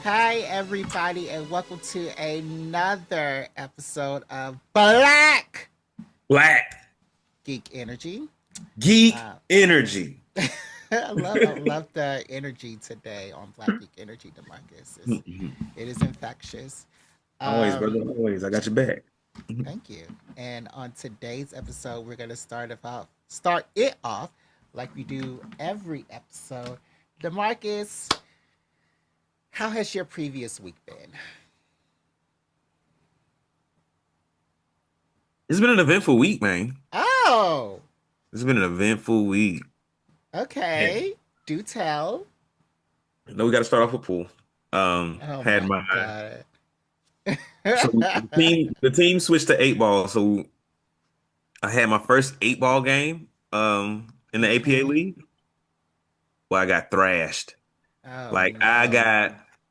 Hi, everybody, and welcome to another episode of Black Black Geek Energy. Geek Uh, Energy. I love the energy today on Black Geek Energy, Demarcus. It is infectious. Always, brother. Um, Always. I got your back. Thank you. And on today's episode, we're gonna start it off like we do every episode. Demarcus, how has your previous week been? It's been an eventful week, man. Oh, It's been an eventful week. Yeah. okay. Do tell. No, we got to start off with pool. Oh Had my my god. so the team switched to eight ball. So I had my first eight ball game in the APA Hmm. league. Well, I got thrashed. Oh Like no.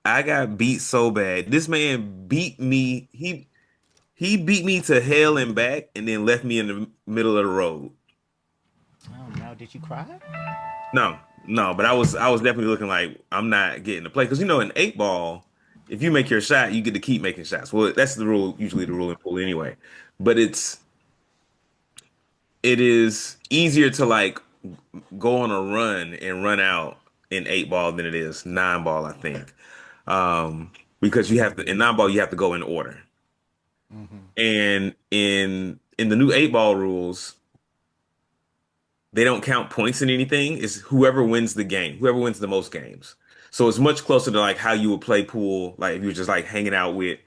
I got beat so bad. This man beat me. He beat me to hell and back, and then left me in the middle of the road. Oh no. Did you cry? No, no, but I was definitely looking like I'm not getting to play because in eight ball, if you make your shot, you get to keep making shots. Well, that's the rule, usually the rule in pool anyway. But it is easier to like go on a run and run out in eight ball than it is nine ball, I think. Because you have to in nine ball you have to go in order. Hmm. And in the new eight ball rules, they don't count points in anything. It's whoever wins the game, whoever wins the most games. So it's much closer to like how you would play pool, like if you were just like hanging out with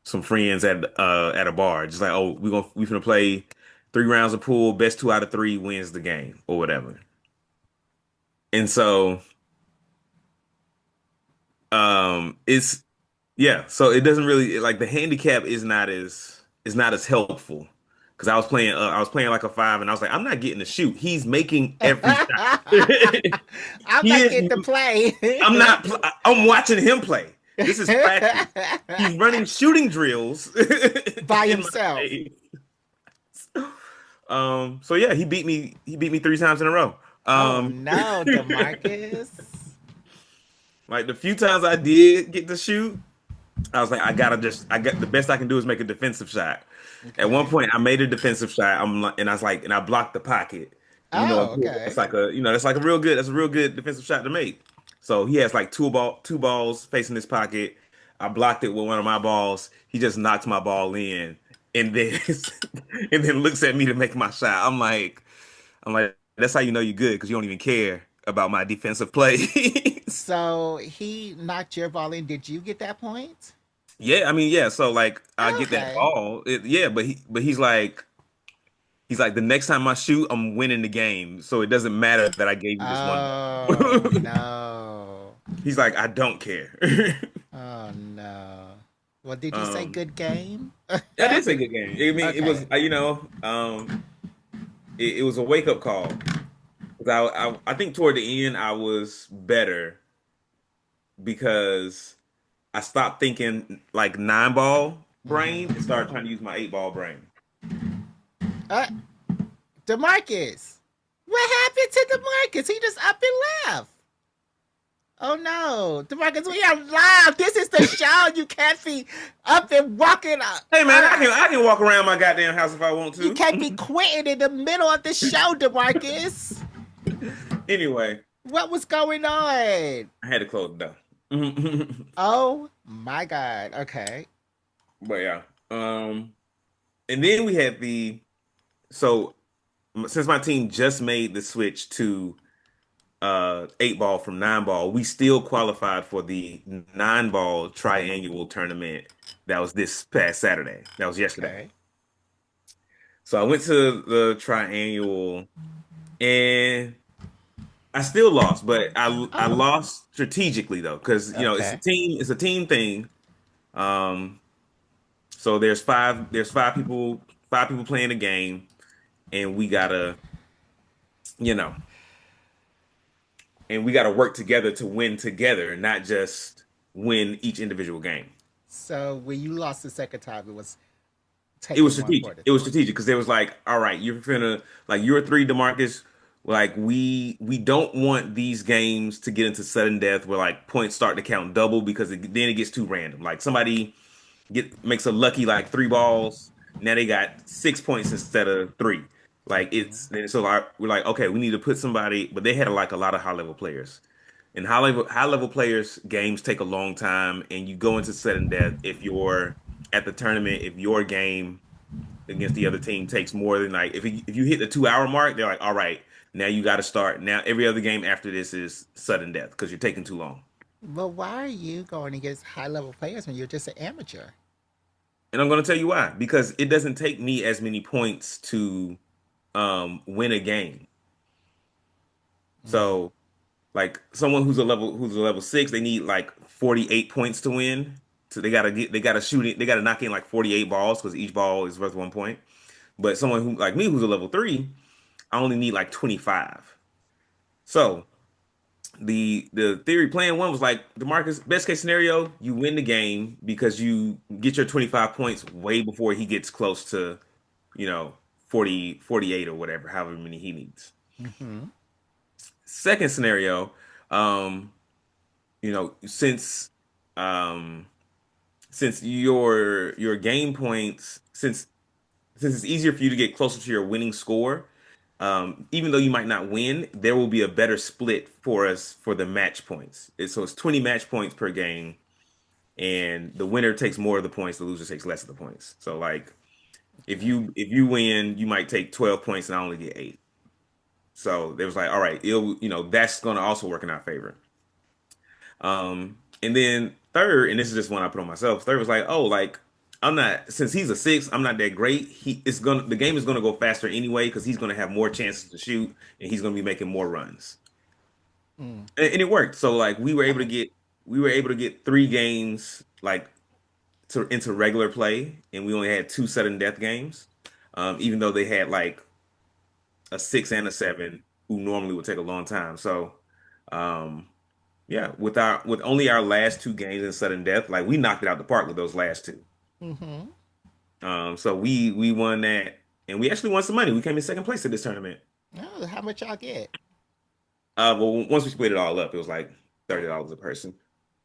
some friends at a bar, just like, oh, we gonna play 3 rounds of pool, best two out of three wins the game or whatever. And so it's yeah, so it doesn't really like the handicap is not as helpful because I was playing like a five and I was like, I'm not getting to shoot. He's making every shot. I'm He not is. getting to play I'm not. I'm watching him play. This is practice. He's running shooting drills by in my himself. face. So yeah, he beat me. He beat me 3 times in a row. Oh Um, no, Demarcus. like the few times I did get to shoot, I was like, I got the best I can do is make a defensive shot. At one Okay. point, I made a defensive shot. And I was like, and I blocked the pocket. And Oh, that's okay. like that's a real good defensive shot to make. So he has like two balls facing his pocket. I blocked it with one of my balls. He just knocks my ball in, and then and then looks at me to make my shot. I'm like, that's how you know you're good because you don't even care about my defensive plays. So he knocked your ball in. Did you get that point? Yeah, I mean, yeah. So like, I get that Okay. ball. Yeah, but he's like the next time I shoot, I'm winning the game. So it doesn't matter that I gave you this one ball. Oh no. He's like, I don't care. Oh no. Well, did you say um, good game? that is a good game. I mean, it was Okay. it was a wake up call. 'Cause I think toward the end I was better because I stopped thinking like nine ball brain and Hmm. started trying to use my eight ball brain. Uh, Demarcus. What happened to Demarcus? He just up and left. Oh no, Demarcus, we are live. This is the show. You can't be up and walking. Hey man, I can walk around my goddamn house if I want You to. can't be quitting in the middle of the show, Demarcus. Anyway, What was going on? I had to close the door. Oh my god. Okay. But yeah. And then we had so since my team just made the switch to eight ball from nine ball, we still qualified for the nine ball triannual tournament that was this past Saturday. That was yesterday. Okay. So I went to the triannual and I still lost, but I Oh. lost strategically though, because Okay. it's a team thing. Um, so there's five people playing the game, and you know, we gotta work together to win together, not just win each individual game. So when you lost the second time, it was It was taking one for strategic. the It was team. strategic because they was like, all right, you're a three, DeMarcus. Like we don't want these games to get into sudden death where like points start to count double because then it gets too random. Like somebody makes a lucky like three balls. Now they got 6 points instead of three. Like it's Mhm. then so we're like, okay, we need to put somebody, but they had like a lot of high level players. And high level players games take a long time, and you go into sudden death if you're at the tournament. If your game against the other team takes more than like if you hit the 2 hour mark, they're like, all right, now you got to start. Now every other game after this is sudden death because you're taking too long. But why are you going against high level players when you're just an amateur? And I'm going to tell you why. Because it doesn't take me as many points to win a game. Mm. So like someone who's a level six, they need like 48 points to win. So they gotta shoot it, they gotta knock in like 48 balls because each ball is worth 1 point. But someone who like me who's a level three, I only need like 25. So the theory plan one was like DeMarcus, best case scenario, you win the game because you get your 25 points way before he gets close to, you know, 48 or whatever, however many he needs. Hmm. Second scenario, um, you know, um since your game points since it's easier for you to get closer to your winning score, even though you might not win, there will be a better split for us for the match points. So it's 20 match points per game, and the winner takes more of the points, the loser takes less of the points. So like Okay. if you win, you might take 12 points and I only get 8. So they was like, all right, that's gonna also work in our favor. And then third, and this is just one I put on myself. Third was like, oh, like I'm not since he's a six, I'm not that great. The game is gonna go faster anyway because he's gonna have more chances to shoot and he's gonna be making more runs. Mm. And it worked. So like Okay. we were able to get 3 games like into regular play, and we only had 2 sudden death games. Even though they had like a 6 and a 7, who normally would take a long time. So um yeah, with only our last 2 games in sudden death, like we knocked it out the park with those last two. Hmm. So we won that, and we actually won some money. We came in second place at this tournament. Oh, how much y'all get? Well, once we split it all up, it was like $30 a person.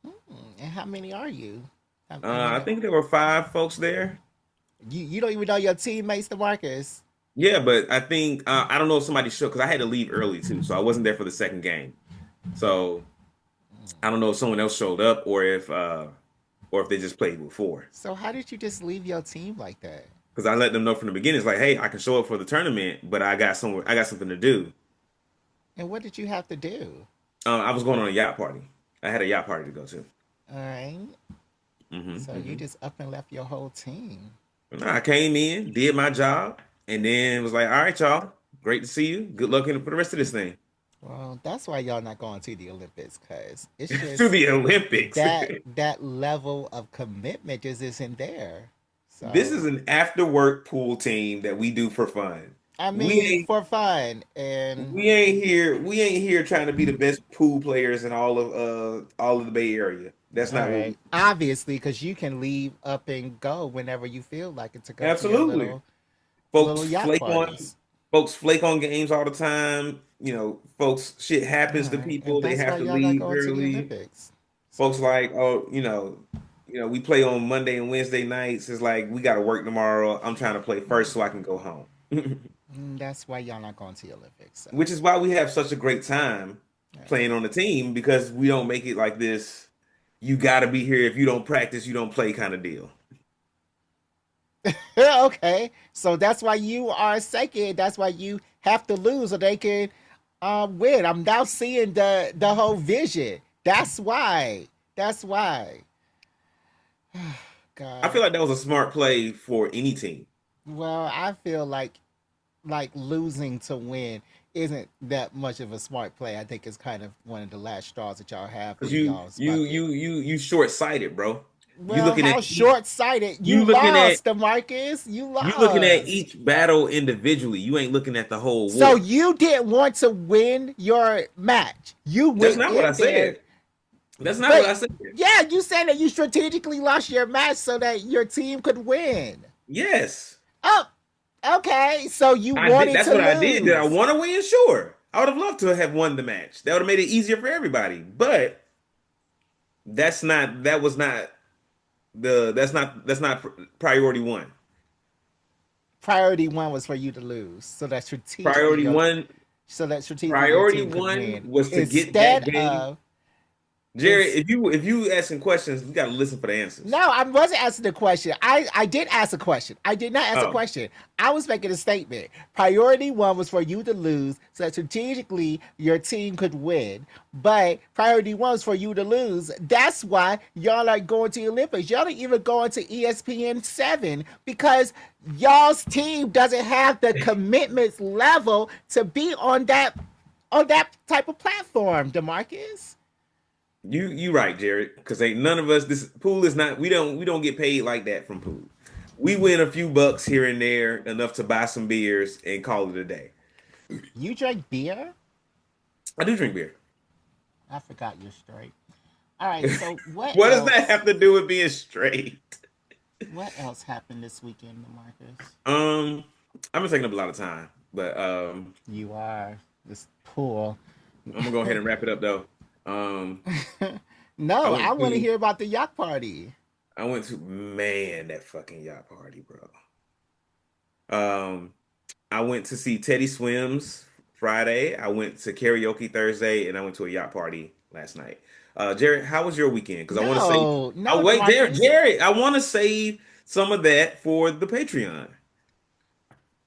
Mm. And how many are you? I think there were 5 folks there. You don't even know your teammates, the Marcus. Yeah, but I think I don't know if somebody should because I had to leave early too, so I wasn't there for the second game. So I don't know if someone else showed up or if they just played before. So how did you just leave your team like that? Because I let them know from the beginning, it's like, hey, I can show up for the tournament, but I got something to do. And what did you have to do? I was going on a yacht party. I had a yacht party to go to. All right. So you Hmm. just up and left your whole team. I came in, did my job, and then was like, all right, y'all, great to see you. Good luck for the rest of this thing. Well, that's why y'all not going to the Olympics, cause it's To just the Olympics. that level of commitment just isn't there. This So is an after work pool team that we do for fun. I We mean, ain't for fun, and we ain't here trying to be the best pool players in all of the Bay Area. That's all not what right, we obviously, because you can leave up and go whenever you feel like it to go to your absolutely. little Folks yacht flake on parties. folks flake on games all the time. You know, folks shit All happens to right, and people. They that's why have to y'all not leave going to the early. Olympics. Folks So like, oh, we play on Monday and Wednesday nights. It's like we got to work tomorrow. I'm trying to play first so I can go home. that's why y'all not going to the Olympics. So Which is why we have such a great time all playing on the team because we don't make it like this. You got to be here. If you don't practice, you don't play kind of deal. right. Okay, so that's why you are second. That's why you have to lose so they can win. I'm now seeing the whole vision. That's why. That's why. I God. feel like that was a smart play for any team Well, I feel like losing to win isn't that much of a smart play. I think it's kind of one of the last straws that y'all have because in y'all's bucket. you short sighted, bro. You Well, looking at how each short sighted. You you looking at lost, Demarcus. You you looking at lost. each battle individually. You ain't looking at the whole So war. you didn't want to win your match. You That's went not what I in there, said. That's not what but I said. yeah, you said that you strategically lost your match so that your team could win. Yes. Oh, okay. So you wanted That's to what I did. Did I lose. want to win? Sure. I would have loved to have won the match. That would have made it easier for everybody. But that was not that's not priority one. Priority one was for you to lose, Priority one your Priority team could one win. was to get that Instead game. of Jerry, it's if you asking questions, you got to listen for the answers. No, I wasn't asking the question. I did ask a question. I did not ask a Oh, question. I was making a statement. Priority one was for you to lose so that strategically your team could win. But priority one was for you to lose. That's why y'all are going to the Olympics. Y'all are even going to ESPN 7 because y'all's team doesn't have the commitments level to be on that type of platform, DeMarcus. you right, Jared. Because ain't none of us. This pool is not. We don't get paid like that from pool. We win a few bucks here and there, enough to buy some beers and call it a day. You drink beer? I do drink beer. I forgot you're straight. All right, so What does that have to do with being straight? what else happened this weekend, Marcus? Um, I've been taking up a lot of time, but You are this pool. I'm gonna go ahead and wrap it up though. Um, I No, I went want to to hear about the yacht party. I went to man that fucking yacht party, bro. Um, I went to see Teddy Swims Friday. I went to karaoke Thursday, and I went to a yacht party last night. Jared, how was your weekend? Because I want to say, No, oh no, wait, Demarcus. Jared, I want to save some of that for the Patreon.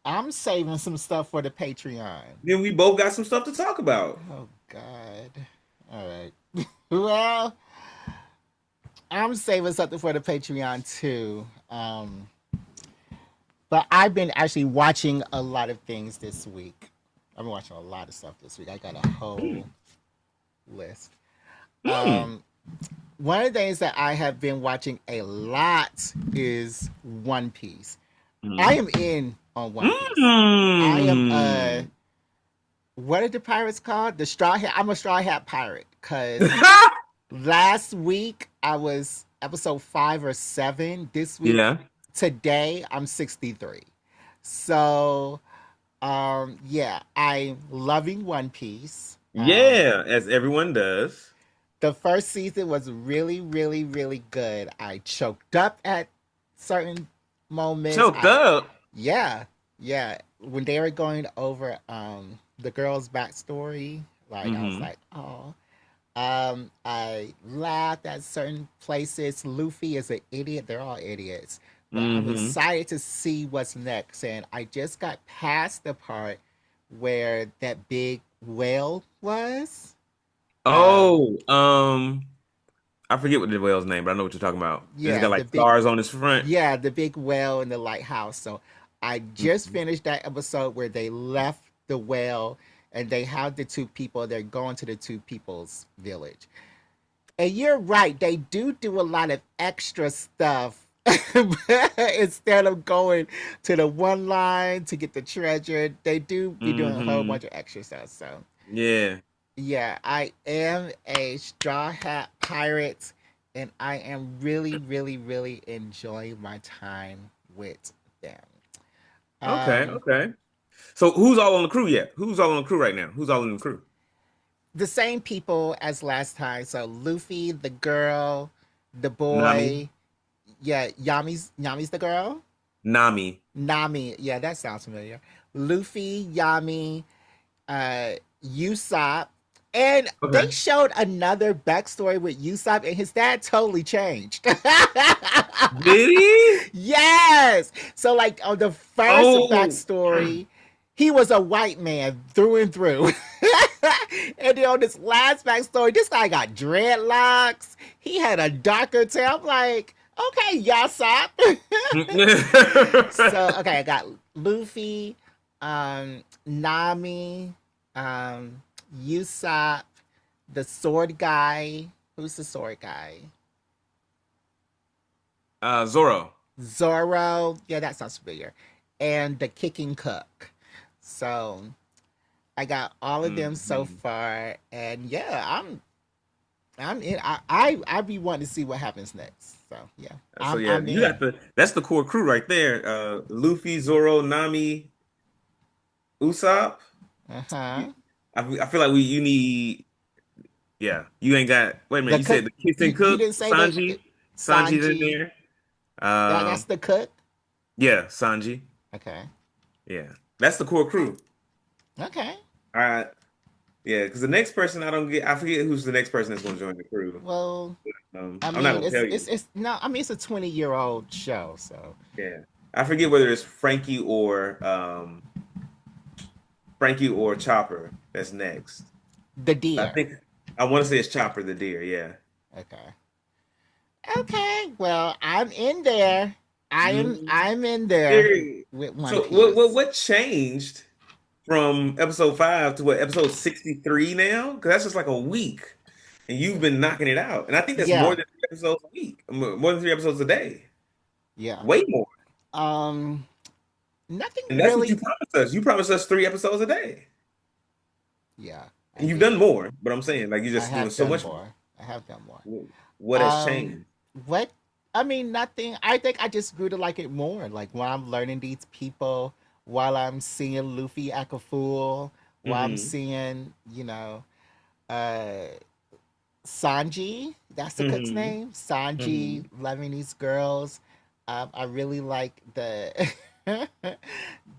I'm saving some stuff for the Patreon. Then we both got some stuff to talk about. Oh God. All right. Well, I'm saving something for the Patreon too. But I've been actually watching a lot of things this week. I've been watching a lot of stuff this week. I got a Mm, whole list. mm, Um, One of the things that I have been watching a lot is One Piece. I mm, am in on One Piece. I am mm. what are the pirates called? The straw hat. I'm a straw hat pirate because last week I was episode 5 or 7. This week, Yeah, today I'm 63. So yeah, I'm loving One Piece. yeah, as everyone does. The first season was really, really, really good. I choked up at certain moments. Choked up. Yeah, yeah. When they were going over the girl's backstory, like I was Hmm. like, oh. I laughed at certain places. Luffy is an idiot. They're all idiots. But I'm Hmm. excited to see what's next. And I just got past the part where that big whale was. Um, Oh, I forget what the whale's name, but I know what you're talking about. It's yeah, got like stars on his front. the big whale in the lighthouse. So I just Mhm. finished that episode where they left the whale and they have the two people. They're going to the two people's village. And you're right, they do a lot of extra stuff instead of going to the one line to get the treasure. They do be doing a whole Hmm. bunch of extra stuff. So Yeah. yeah, I am a straw hat pirate, and I am really, really, really enjoying my time with them. Okay. Um, Okay. So who's all on the crew yet? Who's all on the crew right now? Who's all in the crew? the same people as last time. So Luffy, the girl, the Nami. boy. Yeah, Yami's the girl. Nami. Nami. Yeah, that sounds familiar. Luffy, Yami, uh, Usopp. And they Okay. showed another backstory with Usopp, and his dad totally changed. Did he? Yes. So, like on the first Oh. backstory, he was a white man through and through. And then on this last backstory, this guy got dreadlocks. He had a darker tail. I'm like, okay, Usopp. So okay, I got Luffy, Nami, Usopp, the sword guy. Who's the sword guy? Zoro. Zoro. Yeah, that sounds familiar. And the kicking cook. So I got all of them so Hmm. far, and yeah, I'm in. I be wanting to see what happens next. So yeah, So yeah, I'm you got in. that's the core crew right there. Luffy, Zoro, Nami, Usopp. Uh huh. I feel like you need, yeah, you ain't got, wait a minute, The you cook. said the kiss and You cook, didn't say the Sanji's in Sanji. there. That's the cook. Yeah, Sanji. Okay. Yeah, that's the core crew. Okay. All right. Yeah, because the next person I don't get, I forget who's the next person that's going to join the crew. Well, I I'm not mean, going to tell you. it's no. I mean, it's a 20-year-old show, so Yeah, I forget whether it's Frankie or Chopper that's next. the I deer. think I want to say it's Chopper the deer. Yeah. Okay. Okay. Well, I'm in there. Mhm. I'm in there Very- with One So what Piece. what changed from episode 5 to what episode 63 now? Because that's just like a week, and you've been knocking it out. And I think that's more Yeah. than 3 episodes a week, more than 3 episodes a day, Yeah. way more. Um. Nothing And that's what you really. promised us. You promised us 3 episodes a day, Yeah, I and you've done did. more. But I'm saying, like, you're I just doing have so done much more. I have done more. more. What has Um, changed? what? I mean, nothing. I think I just grew to like it more. Like while I'm learning these people, while I'm seeing Luffy act a fool, while I'm Hmm. seeing, uh, Sanji. That's the cook's Hmm. name. Sanji Hmm. loving these girls. I really like the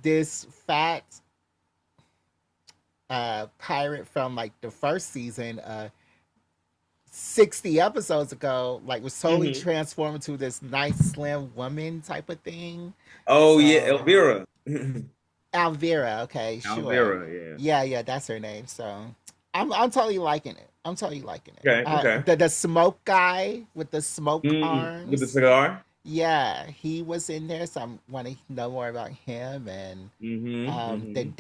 this fat pirate from like the first season. 60 episodes ago, like was totally Hmm. transformed into this nice slim woman type of thing. Oh yeah, So Elvira. Alvira, okay, sure. Elvira, yeah. Yeah, yeah, that's her name. So I'm totally liking it. I'm totally liking it. Okay, okay. The smoke guy with the smoke With the arms. cigar. Yeah, he was in there, so I'm want to know more about him and Hmm. the Hmm.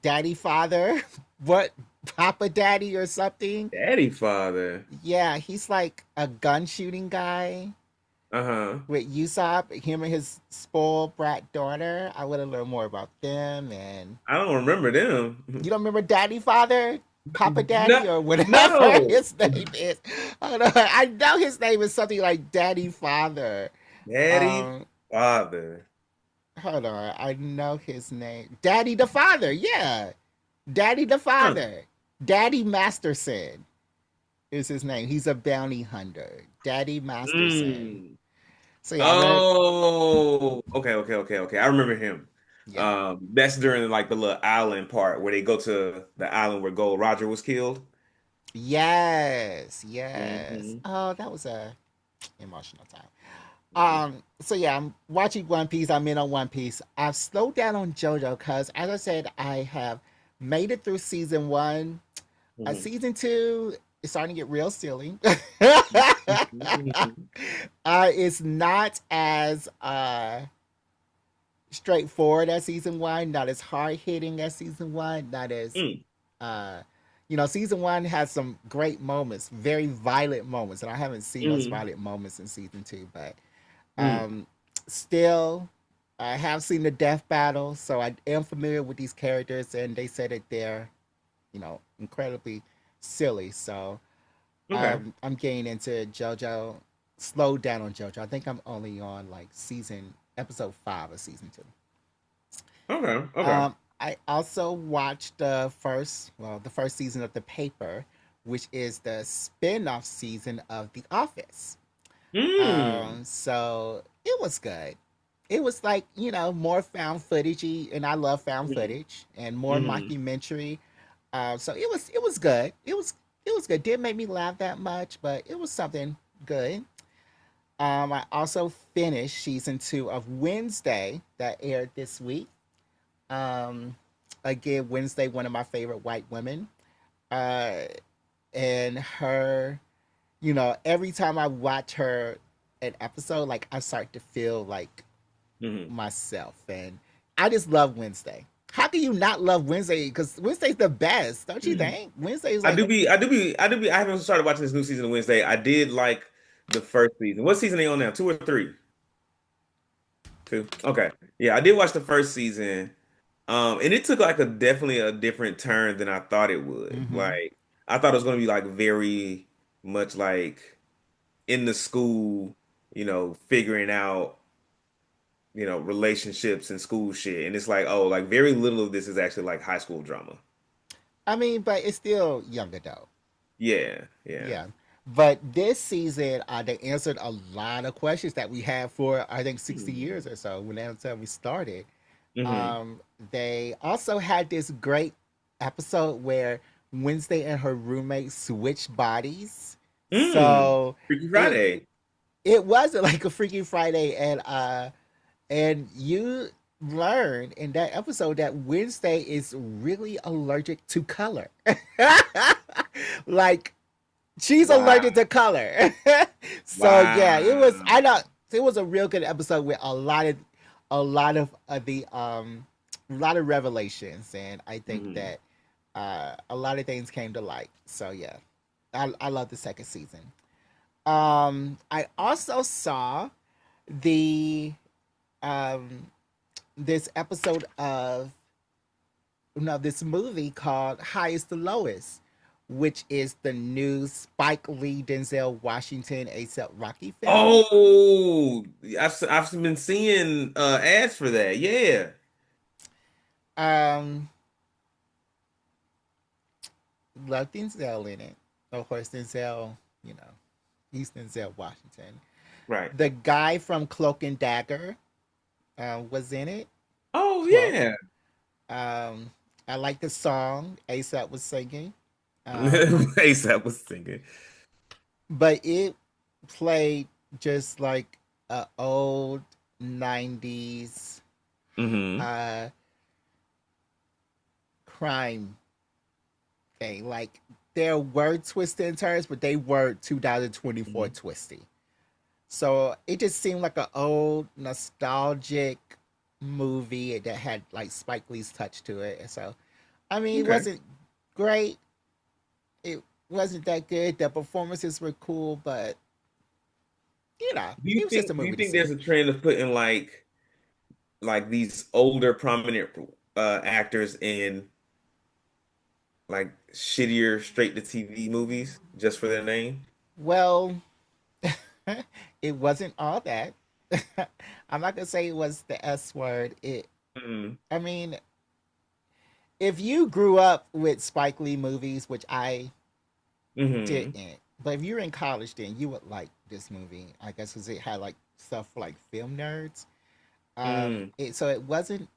daddy father, what Papa Daddy or something. Daddy father. Yeah, he's like a gun shooting guy Uh-huh. with Usopp, him and his spoiled brat daughter. I would have learned more about them. And I don't remember them. you don't remember Daddy Father, Papa No, Daddy, or whatever no. his name is. Hold on. I know his name is something like Daddy Father. Daddy Um, father. Hold on. I know his name. Daddy the Father. Yeah, Daddy the Huh. Father. Daddy Masterson is his name. He's a bounty hunter. Daddy Masterson. Mm. So yeah, I learned. Oh, okay, okay, okay, okay. I remember him. Yeah. That's during like the little island part where they go to the island where Gold Roger was killed. Yes. Yes. Hmm. Oh, that was a emotional time. So yeah, I'm watching One Piece. I'm in on One Piece. I've slowed down on JoJo because, as I said, I have made it through season one. Hmm. Season two is starting to get real silly. Hmm. It's not as straightforward as season one, not as hard hitting as season one, not as Mm. uh season one has some great moments, very violent moments, and I haven't seen those Hmm. violent moments in season two, but Mm. um still I have seen the death battle, so I am familiar with these characters, and they said that they're, incredibly silly. So Okay. I'm getting into JoJo. Slow down on JoJo. I think I'm only on like season episode 5 of season 2. Okay. Okay. I also watched the first season of The Paper, which is the spin-off season of The Office. Mm. So it was good. It was like, more found footagey, and I love found Hmm. footage, and more Hmm. mockumentary. So it was good. It was good. Didn't make me laugh that much, but it was something good. I also finished season 2 of Wednesday that aired this week. Um, Again, Wednesday, one of my favorite white women. Uh, and her, every time I watch her an episode, like I start to feel like Hmm. myself, and I just love Wednesday. How can you not love Wednesday? Because Wednesday's the best, don't you think? Wednesday is like, I haven't started watching this new season of Wednesday. I did like the first season. What season are they on now? Two or three? Two. Okay. Yeah, I did watch the first season. And it took like a definitely a different turn than I thought it would. mm-hmm, Like I thought it was gonna be like very much like in the school, figuring out, relationships and school shit. And it's like, oh, like very little of this is actually like high school drama. I mean, but it's still young adult. Yeah, yeah. Yeah. But this season, they answered a lot of questions that we had for, I think, 60 years or so when we started. Mm-hmm. Um, they also had this great episode where Wednesday and her roommate switched bodies. So Freaky it Friday. it wasn't like a Freaky Friday, and you learn in that episode that Wednesday is really allergic to color. Like she's Wow. allergic to color. So yeah, it was. Wow. I know it was a real good episode with a lot of the a lot of revelations, and I think Mm-hmm. that a lot of things came to light. So yeah, I love the second season. I also saw the um this episode of no this movie called Highest to Lowest, which is the new Spike Lee, Denzel Washington, ASAP Rocky film. Oh, I've been seeing ads for that. Yeah. Um, love Denzel in it. Of course, Denzel, you know, he's Denzel Washington. Right. The guy from Cloak and Dagger was in it. Oh Cloak. yeah. Um, I like the song ASAP was singing. Um, ASAP was thinking. but it played just like a old 90s Mm-hmm. uh crime thing. Like there were twists and turns, but they were 2024 twisty. So it just seemed like an old nostalgic movie that had like Spike Lee's touch to it. And so I mean it Okay. wasn't great. It wasn't that good. The performances were cool, but you know, it was just a Do you movie to think see. there's a trend of putting these older prominent actors in like shittier straight to TV movies just for their name? Well, it wasn't all that. I'm not gonna say it was the S word. Mm-hmm. I mean, if you grew up with Spike Lee movies, which I Mm-hmm. didn't, but if you were in college, then you would like this movie. I guess because it had like stuff for like film nerds. So it wasn't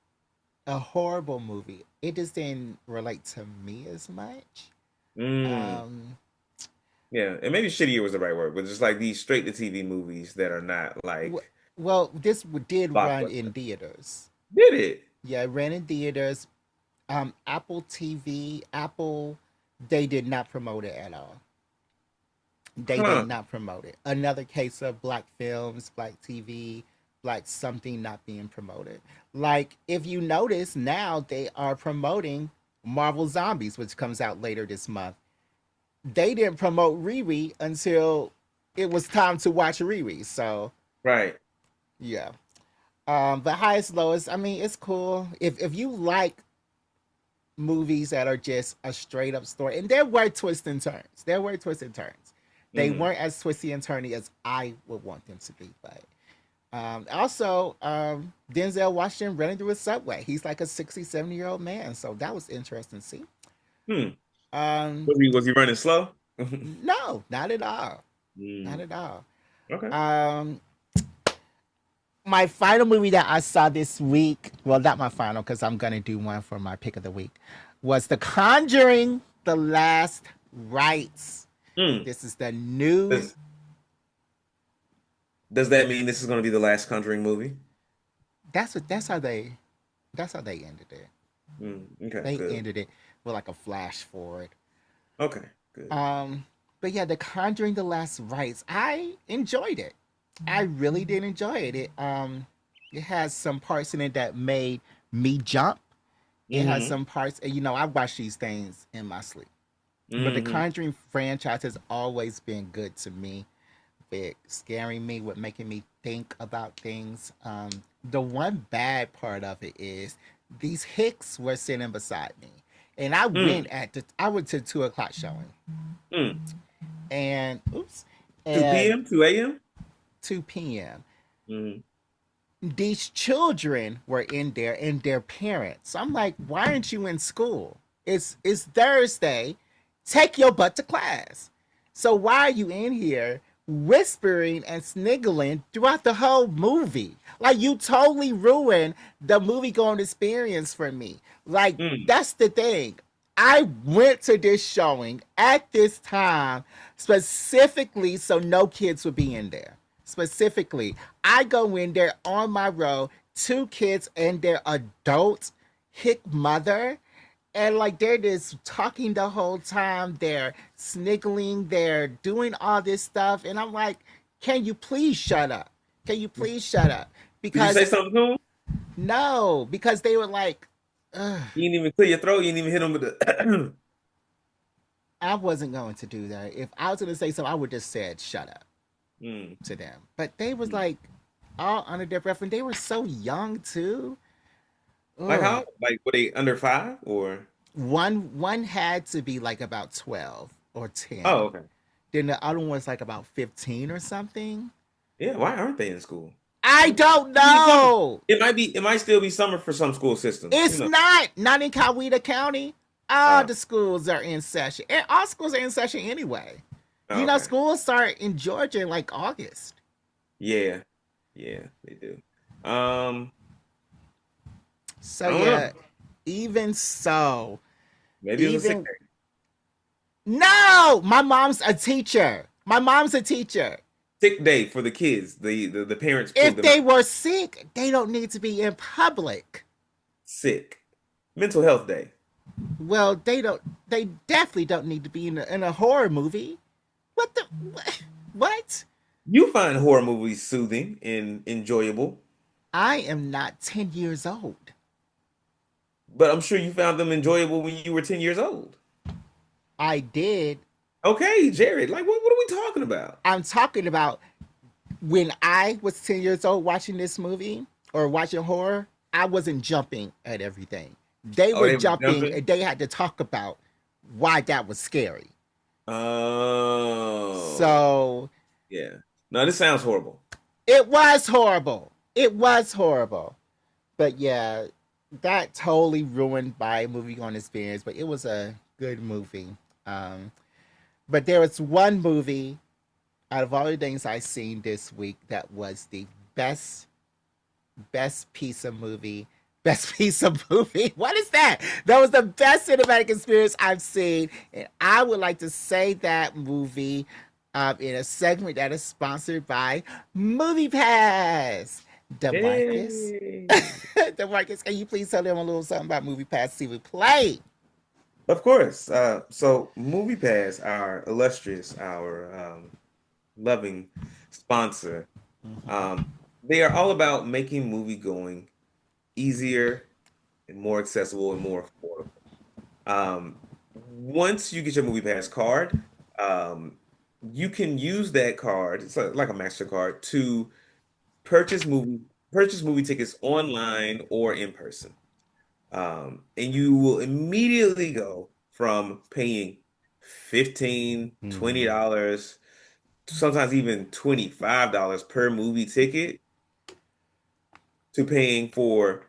a horrible movie. It just didn't relate to me as much. Mm-hmm. Um, Yeah, and maybe shittier was the right word, but just like these straight to TV movies that are not w- like well, this did run in blockbuster. theaters. Did it? Yeah, it ran in theaters. Apple TV, Apple, they did not promote it at all. They did Huh. not promote it. Another case of black films, black TV, black something not being promoted. Like if you notice now they are promoting Marvel Zombies, which comes out later this month. They didn't promote Riri until it was time to watch Riri. So Right. yeah. But highest lowest, I mean, it's cool. If you like movies that are just a straight up story. And there were twists and turns. There were twists and turns. They Mm-hmm. weren't as twisty and turny as I would want them to be. But also, Denzel Washington running through a subway. He's like a 60, 70-year-old man. So that was interesting to see. Hmm. Um, Was he running slow? no, not at all. Not Mm. at all. Okay. Um, my final movie that I saw this week, well, not my final because I'm going to do one for my pick of the week, was The Conjuring The Last Rites. Mm. This is the new. Does does that mean this is going to be the last Conjuring movie? That's what. That's how they ended it. Okay, They good. ended it with like a flash forward. Okay, good. Um, but yeah, The Conjuring: The Last Rites. I enjoyed it. I really did enjoy it. It has some parts in it that made me jump. It has Mm-hmm. some parts. You know, I watch these things in my sleep. But the Mm-hmm. Conjuring franchise has always been good to me, with scaring me, with making me think about things. The one bad part of it is these hicks were sitting beside me, and Mm. I went to 2 o'clock showing, Mm. and oops, 2 and p.m., 2 a.m.? 2 p.m. Mm-hmm. These children were in there and their parents. So I'm like, why aren't you in school? It's Thursday. Take your butt to class. So why are you in here whispering and sniggling throughout the whole movie? Like you totally ruined the movie going experience for me. Like Mm. that's the thing. I went to this showing at this time specifically so no kids would be in there. Specifically, I go in there on my row, two kids and their adult hick mother, and like they're just talking the whole time, they're sniggling, they're doing all this stuff, and I'm like, can you please shut up? Can you please shut up? Did you Because say something to him? no, because they were like, ugh, You didn't even clear your throat. You didn't even hit him with the. I wasn't going to do that. If I was going to say something, I would just said shut up Mm. to them. But they was like all under their breath, and they were so young too. Like Ugh. how? Like were they under 5 or? One had to be like about 12 or Oh, 10. okay. Then the other one was like about 15 or something. Yeah. Why aren't they in school? I It don't might be summer. know. It might be. It might still be summer for some school systems. It's not in Coweta County. All Uh, the schools are in session. And all schools are in session anyway. oh, You know, okay. schools start in Georgia in like August. Yeah. Yeah. They do. Um. So I don't know. yeah, even so, Maybe it was a sick even day. no, my mom's a teacher. My mom's a teacher. Sick day for the kids. The parents pulled If them out they were sick, they don't need to be in public. sick. Mental health day. Well, they don't. They definitely don't need to be in a horror movie. What the what? You find horror movies soothing and enjoyable, I am not 10 years old. but I'm sure you found them enjoyable when you were 10 years old. I did. Okay, Jared, like what are we talking about? I'm talking about when I was 10 years old watching this movie or watching horror, I wasn't jumping at everything. They Oh, were they were jumping jumping? and they had to talk about why that was scary. Oh, So yeah. No, this sounds horrible. it was horrible. It was horrible. But yeah, that totally ruined my movie going experience. But it was a good movie. Um, but there was one movie out of all the things I've seen this week that was the best best piece of movie. Best piece of movie. What is that? That was the best cinematic experience I've seen. And I would like to say that movie in a segment that is sponsored by Movie Pass. DeMarcus. Hey. DeMarcus, can you please tell them a little something about Movie Pass TV Play? Of course. So MoviePass, our illustrious, our loving sponsor, Mm-hmm. um, they are all about making movie going easier and more accessible and more affordable. Once you get your MoviePass card, um, you can use that card, it's like a MasterCard, to purchase movie tickets online or in person. And you will immediately go from paying 15, Mm-hmm. $20, sometimes even $25 per movie ticket to paying for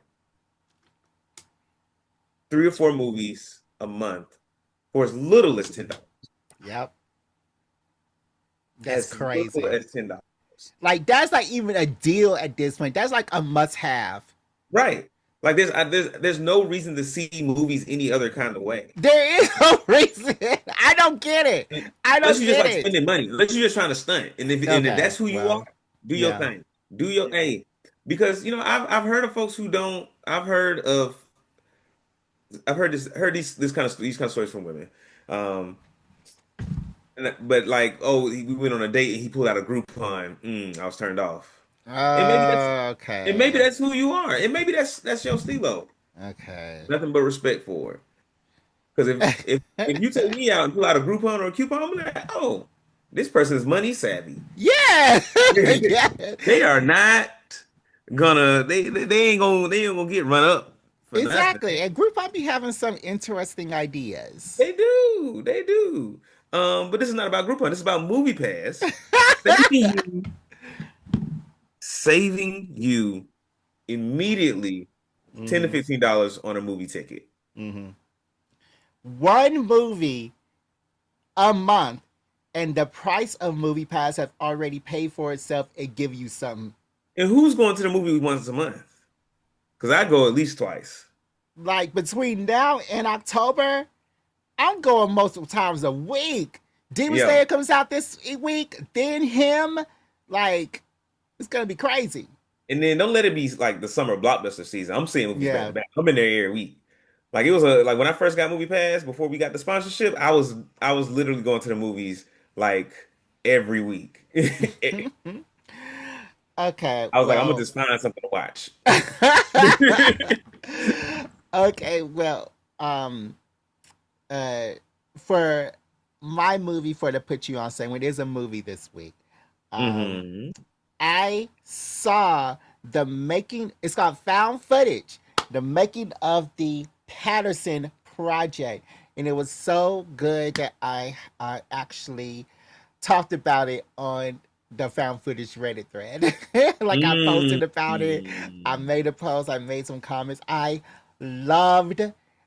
3 or 4 movies a month for as little as $10. Yep. That's As little crazy. as $10. Like, that's like even a deal at this point. That's like a must have. Right. Like there's no reason to see movies any other kind of way. There is no reason. I don't get it. I Unless don't you're just get like it. spending money, unless you're just trying to stunt. And if Okay. that's who you are, Well, do your yeah. thing. Do your thing. Because I've heard of folks who don't I've heard these kind of stories from women. Um but like, oh, we went on a date and he pulled out a Groupon. I was turned off. And maybe that's and maybe Okay. that's who you are. And maybe that's your stilo. Okay. Nothing but respect for it. Because if you take me out and pull out a Groupon or a coupon, I'm like, oh, this person is money savvy. Yeah. Yeah. They are not gonna they ain't gonna get run up for nothing. Exactly. And group might be having some interesting ideas. They do, they do. But this is not about Groupon. This is about Movie Pass saving you immediately $10 to Hmm. $15 on a movie ticket. Hmm. one movie a month, and the price of Movie Pass have already paid for itself and give you something. And who's going to the movie once a month? Because I go at least twice. Like between now and October, I'm going multiple times a week. Demon Yeah. Slayer comes out this week, then him. Like, it's gonna be crazy. And then don't let it be like the summer blockbuster season. I'm seeing movies back to Yeah. back. I'm in there every week. Like it was a like when I first got Movie Pass before we got the sponsorship, I was literally going to the movies like every week. Okay, I was like, I'm gonna well. just find something to watch. Okay, well, um, uh, for my movie for to put you on segment is a movie this week. Um, Hmm. I saw the making. It's called Found Footage, the making of the Patterson Project, and it was so good that I actually talked about it on the Found Footage Reddit thread. Like I posted about it. I Hmm. made a post. I made some comments. I loved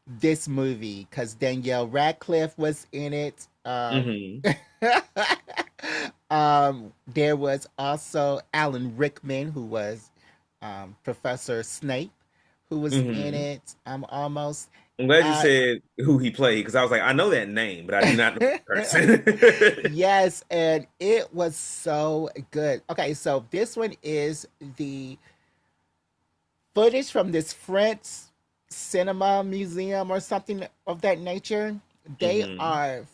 this movie because Danielle Radcliffe was in it. Hmm. There was also Alan Rickman, who was Professor Snape, who was in Hmm. it. Almost. I'm glad you Uh, said who he played because I was like, I know that name, but I do not know the person. yes, and it was so good. Okay, so this one is the footage from this French cinema museum or something of that nature. They Hmm. are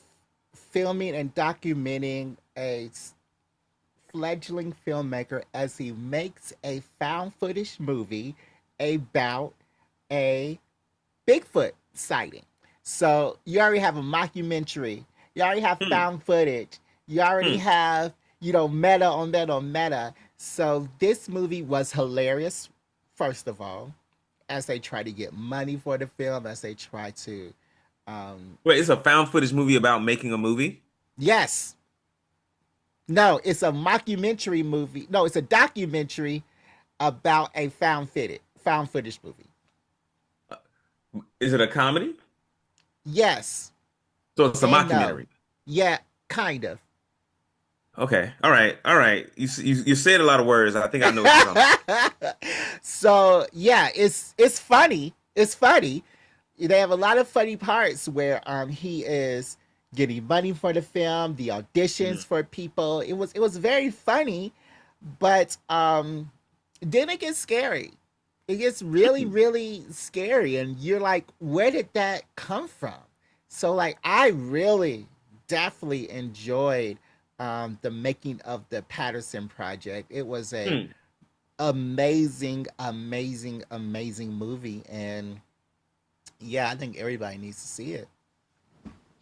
filming and documenting a fledgling filmmaker as he makes a found footage movie about a Bigfoot sighting. So you already have a mockumentary. You already have Hmm. found footage. You already Hmm. have, meta on meta on meta. So this movie was hilarious, first of all, as they try to get money for the film, as they try to, um, Wait, it's a found footage movie about making a movie? yes, no, it's a mockumentary movie. No, it's a documentary about a found footage movie. Uh, Is it a comedy? Yes So it's a and no. mockumentary. Yeah, kind of. Okay. All right. All right. You said a lot of words. I think I know what you're talking about. So yeah, it's funny. It's funny. They have a lot of funny parts where he is getting money for the film, the auditions Mhm. for people. It was very funny, but then it gets scary. It gets really, Hmm. really scary, and you're like, where did that come from? So like I really definitely enjoyed the making of the Patterson Project. It was a Hmm. amazing, amazing, amazing movie, and yeah, I think everybody needs to see it.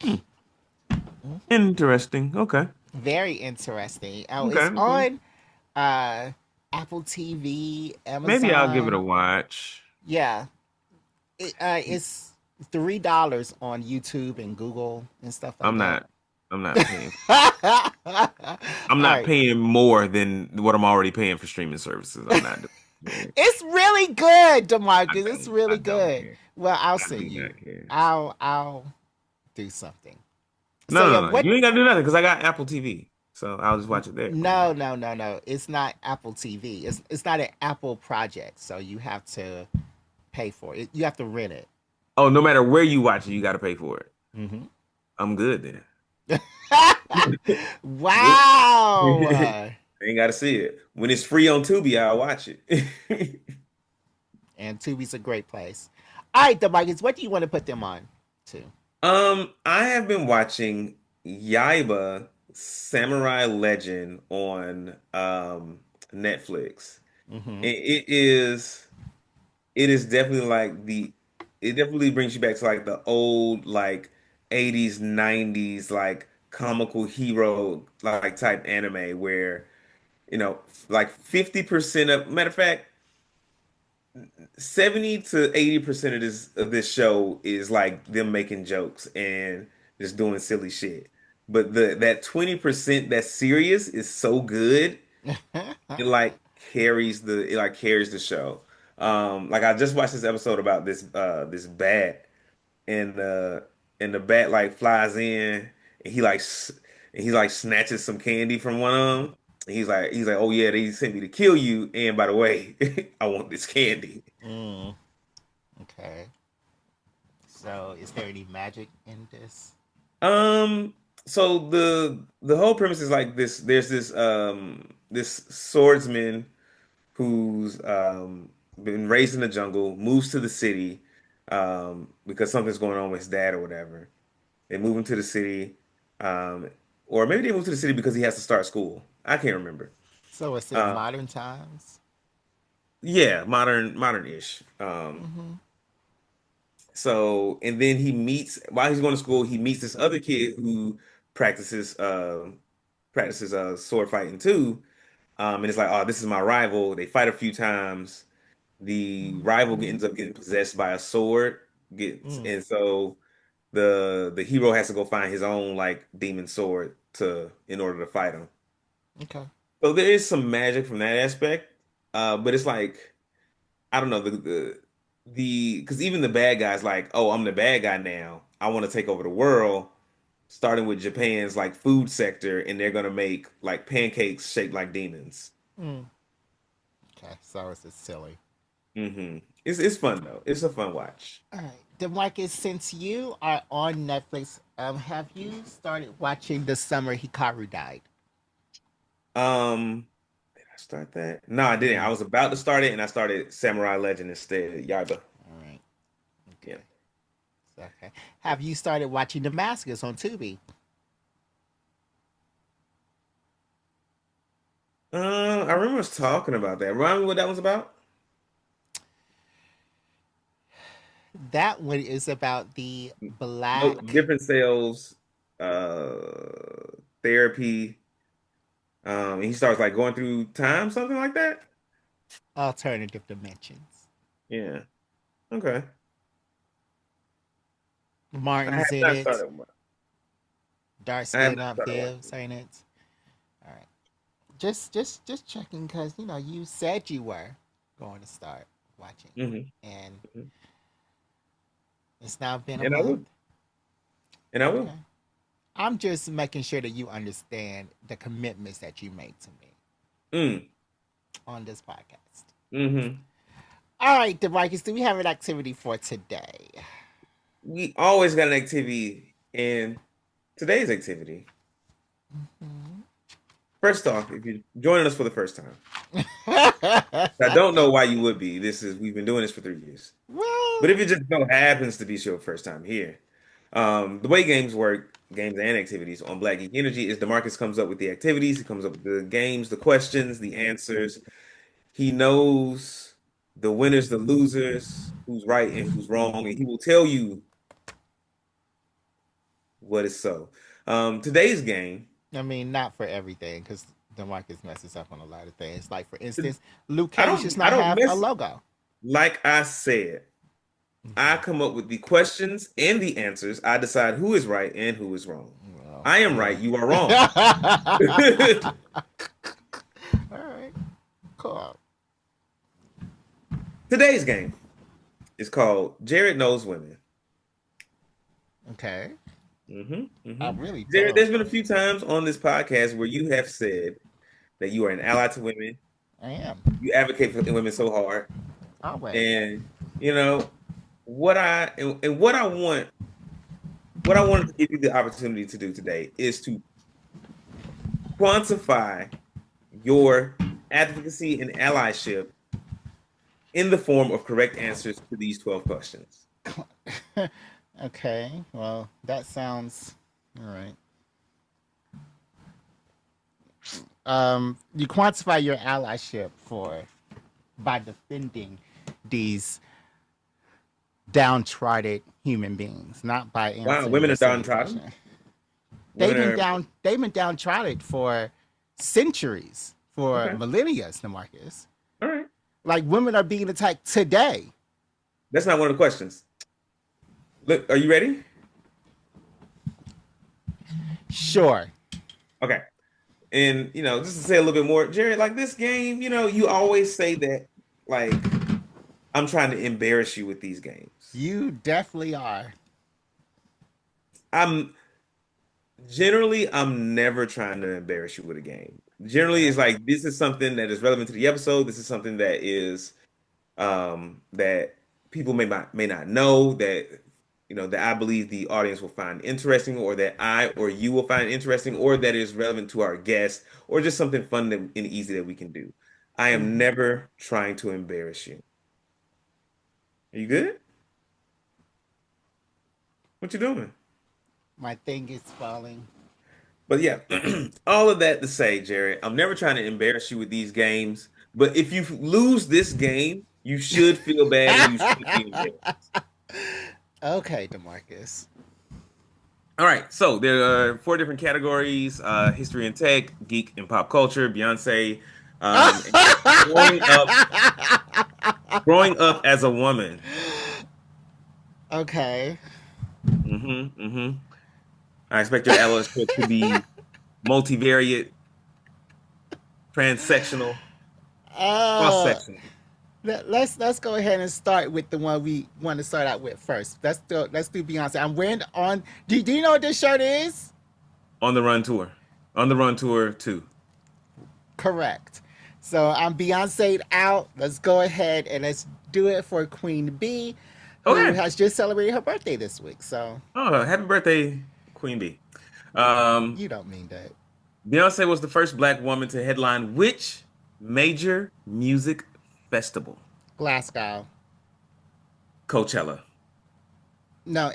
Hmm. Mhm. Interesting. Okay. Very interesting. Oh, Okay. it's Okay. on uh Apple TV, Maybe I'll give it a Amazon. watch. Yeah, it's $3 on YouTube and Google and stuff like I'm that. not. I'm not paying. All I'm not right, paying more than what I'm already paying for streaming services. I'm not doing it. it's really good, I Demarcus. It's don't. I really don't good. care. Well, I'll I do send you. not care. I'll do something. So No, yeah, no, no. what? You ain't got to do nothing because I got Apple TV, so I'll just watch it there. No, no, no, no. It's not Apple TV. It's not an Apple project. So you have to pay for it. You have to rent it. Oh, no matter where you watch it, you got to pay for it. Hmm. I'm good then. Wow. Ain't got to see it. When it's free on Tubi, I'll watch it. And Tubi's a great place. All right, Demarcus, what do you want to put them on to? I have been watching Yaiba Samurai Legend on Netflix. Hmm. It is definitely like it definitely brings you back to like the old like 80s, 90s like comical hero like type anime where like 50% of matter of fact 70 to 80% of this show is like them making jokes and just doing silly shit. But that 20% that's serious is so good. It like carries the show. Like I just watched this episode about this bat and and the bat like flies in, and he like snatches some candy from one of them. And he's like, oh yeah, they sent me to kill you. And by the way, I want this candy. Mm, okay. So, is there any magic in this? Um, so the whole premise is like this. There's this swordsman who's been raised in the jungle, moves to the city because something's going on with his dad or whatever. They move him to the city, um, or maybe they move to the city because he has to start school. I can't remember. So, it's in Uh, modern times. yeah, modern-ish. Mm-hmm. So, and then he meets while he's going to school, he meets this other kid who practices sword fighting too. And it's like, oh, this is my rival. They fight a few times. The rival ends up getting possessed by a sword. Gets Mm, and so the hero has to go find his own like demon sword to in order to fight him. okay. So there is some magic from that aspect. But it's like I don't know the because even the bad guys like, oh, I'm the bad guy now. I want to take over the world, starting with Japan's like food sector, and they're gonna make like pancakes shaped like demons. Mm, okay. So, it's just silly. It's fun though. It's a fun watch. All right. DeMarcus, since you are on Netflix, have you started watching The Summer Hikaru Died? Did I start that? No, I didn't. I Mm, was about to start it, and I started Samurai Legend instead. Yarba. all right. Yeah. Okay. Okay. Have you started watching Damascus on Tubi? I remember us talking about that. Remind me what that was about. That one is about the No, black different selves, therapy. And he starts like going through time, something like that. alternative dimensions. Yeah. Okay. I have Martin's in not it. started. Dark I have skin not up started Viv's watching. in it. All right. Just checking because you said you were going to start watching, and Hmm. it's now been a And I month. will. And I will. Okay. I'm just making sure that you understand the commitments that you made to me Mm. on this podcast. Hmm. All right, DeMarcus, do we have an activity for today? We always got an activity, and today's activity. Mhm. First off, if you're joining us for the first time, I don't know Okay. why you would be. We've been doing this for 3 years. But Well, if it just so happens to be your first time here, the way games work, games and activities on Black Geek Energy is DeMarcus comes up with the activities, he comes up with the games, the questions, the answers. He knows the winners, the losers, who's right and who's wrong, and he will tell you what is so. Today's game, I mean, not for everything, because DeMarcus messes up on a lot of things. Like, for instance, Luke I Cage does don't not I don't have a miss logo. like I said. I Mhm. come up with the questions and the answers. I decide who is right and who is wrong. Well, I am right, yeah. you are wrong. All right, cool. Today's game is called Jared Knows Women. Okay. Hmm. I Hmm. really Jared, don't. there's been a few times on this podcast where you have said that you are an ally to women. I am. You advocate for women so hard. Always. And you know and what I wanted to give you the opportunity to do today is to quantify your advocacy and allyship in the form of correct answers to these 12 questions. Okay. Well, that sounds all right. You quantify your allyship for by defending these downtrodden human beings, not by Wow, answering women a are silly downtrodden. question. Women are They've been downtrodden for centuries, for okay. millennia, Marcus. All right. Like women are being attacked today. That's not one of the questions. Look, are you ready? Sure. Okay. And just to say a little bit more, Jared, like this game, you always say that like I'm trying to embarrass you with these games. You definitely are. I'm I'm never trying to embarrass you with a game. Generally, Yeah. it's like this is something that is relevant to the episode. This is something that is that people may not know that that I believe the audience will find interesting, or that I or you will find interesting, or that is relevant to our guest, or just something fun and easy that we can do. I am Hmm. never trying to embarrass you. Are you good? What you doing? My thing is falling. But yeah, all of that to say, Jared, I'm never trying to embarrass you with these games. But if you lose this game, you should feel bad and you should be embarrassed. Okay, D'Marcus. All right, so there are four different categories: history and tech, geek and pop culture, Beyonce, and growing up, growing up as a woman. Okay. Hmm. I expect your allyship to be multivariate, transsectional, Uh, cross-sectional. let's go ahead and start with the one we want to start out with first. Let's do Beyonce. I'm wearing on. Do you know what this shirt is? On the Run tour, on the Run tour too. Correct. So I'm Beyonce out. Let's go ahead and let's do it for Queen B, who Okay. has just celebrated her birthday this week. So Oh, happy birthday, Queen Bee. Um, you don't mean that. Beyonce was the first black woman to headline which major music festival? Glasgow. Coachella. No.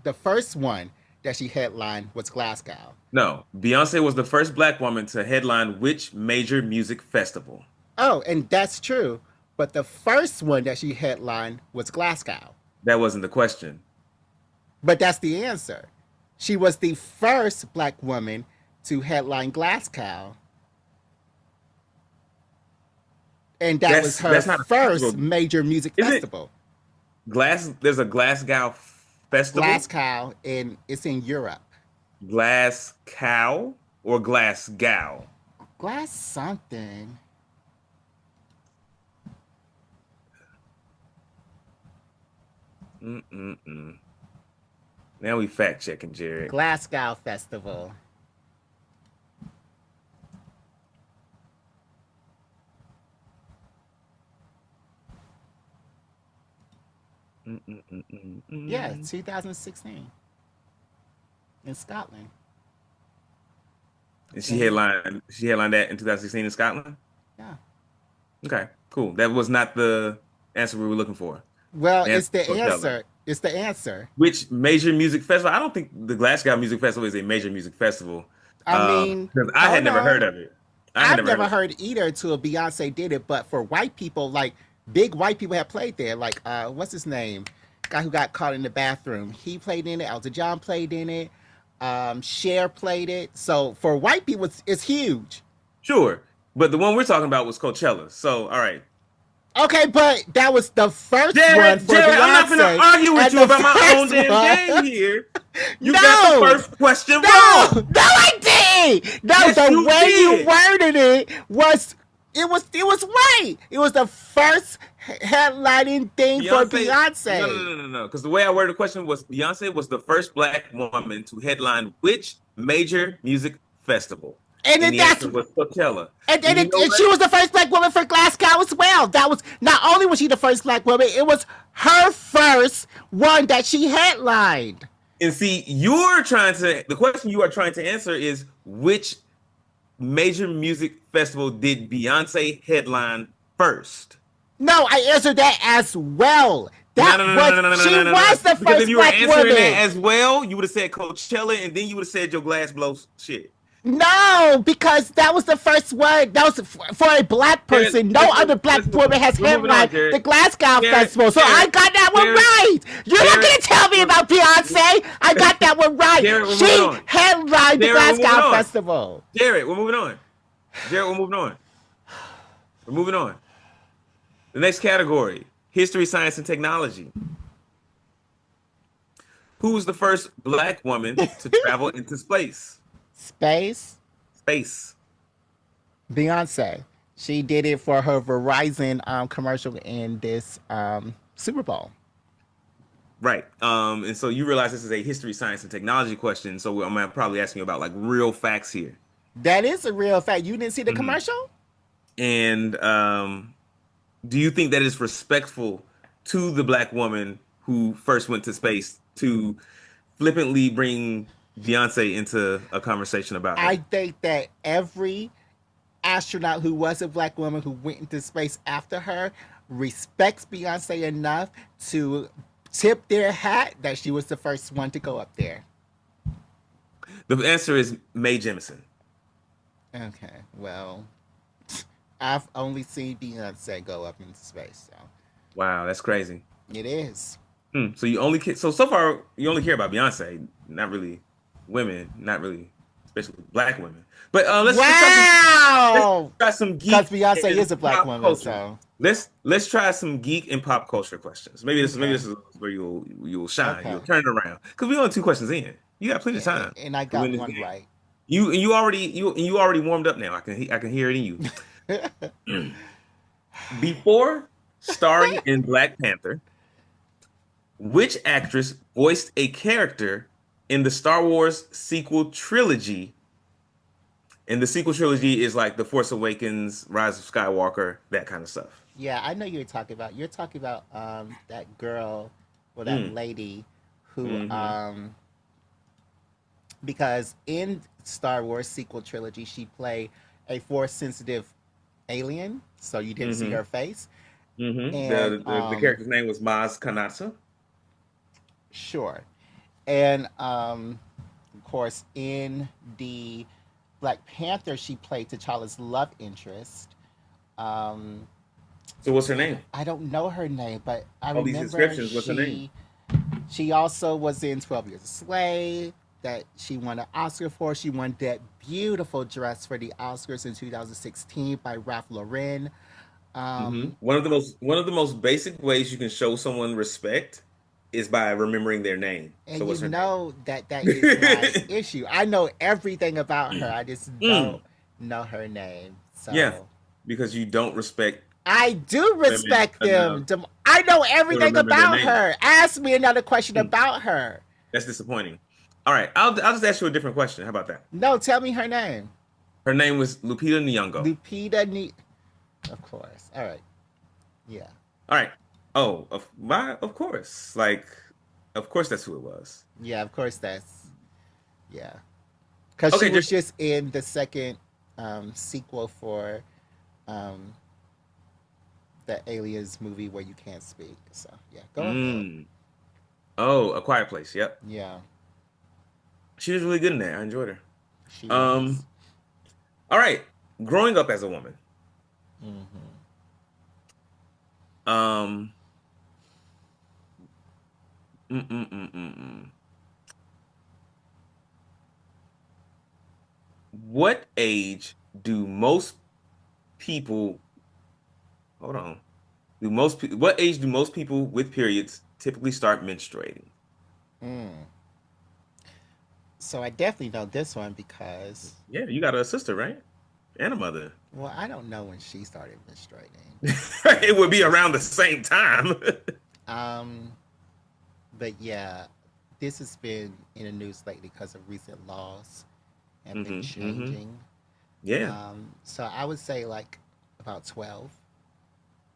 The first one that she headlined was Glasgow. No, Beyonce was the first black woman to headline which major music festival? Oh, and that's true. But the first one that she headlined was Glasgow. That wasn't the question. But that's the answer. She was the first black woman to headline Glasgow. And that was her That's not a first festival. major music Is it festival. There's a Glasgow festival? Glasgow, and it's in Europe. Glasgow or Glasgow? Glass something. Mm-mm-mm. Now we fact checking, Jared. Glasgow Festival. Yeah, Mm-mm-mm-mm-mm. 2016 in Scotland. And she And headlined that in 2016 in Scotland. yeah. Okay, cool. That was not the answer we were looking for. Well, The answer it's the was Coachella. answer. It's the answer. Which major music festival? I don't think the Glasgow Music Festival is a major music festival. I mean, 'Cause I had hold never heard on. of it. I had I've never heard never of it. heard either till Beyonce did it, but for white people, like big white people have played there. Like what's his name? Guy who got caught in the bathroom. He played in it. Elton John played in it. Cher played it. So for white people, it's huge. Sure, but the one we're talking about was Coachella. So, all right. Okay, but that was the first one Jared, for Jared, I'm not gonna Beyonce, argue with and you the about my own first damn game one. here. You got the No, first question no, wrong. no, I did. No, Yes, the you way you did. worded it was it was right. It was the first headlining thing for Beyonce, no, no, Beyonce. no, no, no. Because the way I worded the question was Beyonce was the first black woman to headline which major music festival? And And then the that's answer was Coachella. and And you know and what? she was the first black woman for Glasgow as well. That was not only was she the first black woman, it was her first one that she headlined. And see, the question you are trying to answer is which major music festival did Beyonce headline first? No, I answered that as well. No, That no, no, no, was no, no, no, she no, no, no. was the Because if first you were black answering that woman. as well, you would have said Coachella, and then you would have said your glass blows shit. No, because that was the first one. That was for a black Jared, person. No other black let's move woman on. has We're moving on, headlined Jared. the Glasgow Jared, Festival. So I Jared, got that one Jared, right. You're not Jared, going to tell me we're, about Beyonce. I got that one right. Jared, we're moving She on. headlined the Jared, we're moving Glasgow on. Festival. Jared, we're moving on. Jared, we're moving on. We're moving on. The next category: history, science, and technology. Who was the first black woman to travel into space? Space, Space. Beyonce. She did it for her Verizon commercial in this Super Bowl. Right. And so you realize this is a history, science, and technology question. So I'm gonna probably asking you about like real facts here. That is a real fact. You didn't see the Mhm. commercial? And do you think that is respectful to the black woman who first went to space to flippantly bring Beyonce into a conversation about I her? think that every astronaut who was a black woman who went into space after her respects Beyonce enough to tip their hat that she was the first one to go up there. The answer is Mae Jemison. Okay, well, I've only seen Beyonce go up into space, so Wow, that's crazy. it is. So you only so far you only hear about Beyonce, not really women, not really, especially black women. But let's Wow! try some Because geek Beyonce and is a black pop woman, culture. so Let's try some geek and pop culture questions. Maybe okay, this is where you'll shine. okay. You'll turn it around because we only two questions in. You got plenty of time And I to win got this one game. right. You already warmed up now. I can hear it in you. Before starring in Black Panther, which actress voiced a character in the Star Wars sequel trilogy? And the sequel trilogy is like The Force Awakens, Rise of Skywalker, that kind of stuff. Yeah, I know you're talking about that girl or that Mm. lady who Hmm. because in Star Wars sequel trilogy she played a force sensitive alien, so you didn't see Hmm. her face. Hmm. And The character's name was Maz Kanata. sure. And of course in the Black Panther she played T'Challa's love interest. Um So what's her name? I don't know her name, but I All these remember inscriptions. What's her name? she also was in 12 Years a Slave that she won an Oscar for. She won that beautiful dress for the Oscars in 2016 by Ralph Lauren. Um, One of the most basic ways you can show someone respect is by remembering their name. So and you what's her know that that is my name? issue. I know everything about her. I just don't Mm. know her name. Yeah, So because you don't respect I do women respect enough them. I know to everything remember their about name. her. Ask me another question Mm. about her. That's disappointing. All right, I'll just ask you a different question. How about that? No, tell me her name. Her name was Lupita Nyong'o. Lupita Ne. Of course. All right. Yeah. All right. Oh, of course. Like, of course that's who it was. Yeah, of course that's yeah. Cause she Okay, was just just in the second sequel for um the Aliens movie where you can't speak. So yeah, go ahead. mm. Oh, A Quiet Place. Yep. Yeah, She was really good in that. I enjoyed her. she was. Um, all right. Growing up as a woman, Hmm. um, mm, mm, mm, mm, mm. What age do most people, hold on, what age do most people with periods typically start menstruating? Mm. So I definitely know this one because Yeah, you got a sister, right? And a mother. well, I don't know when she started menstruating. It would be around the same time. Um, but yeah, this has been in the news lately because of recent laws have been Hmm. changing. Yeah. So I would say like about 12.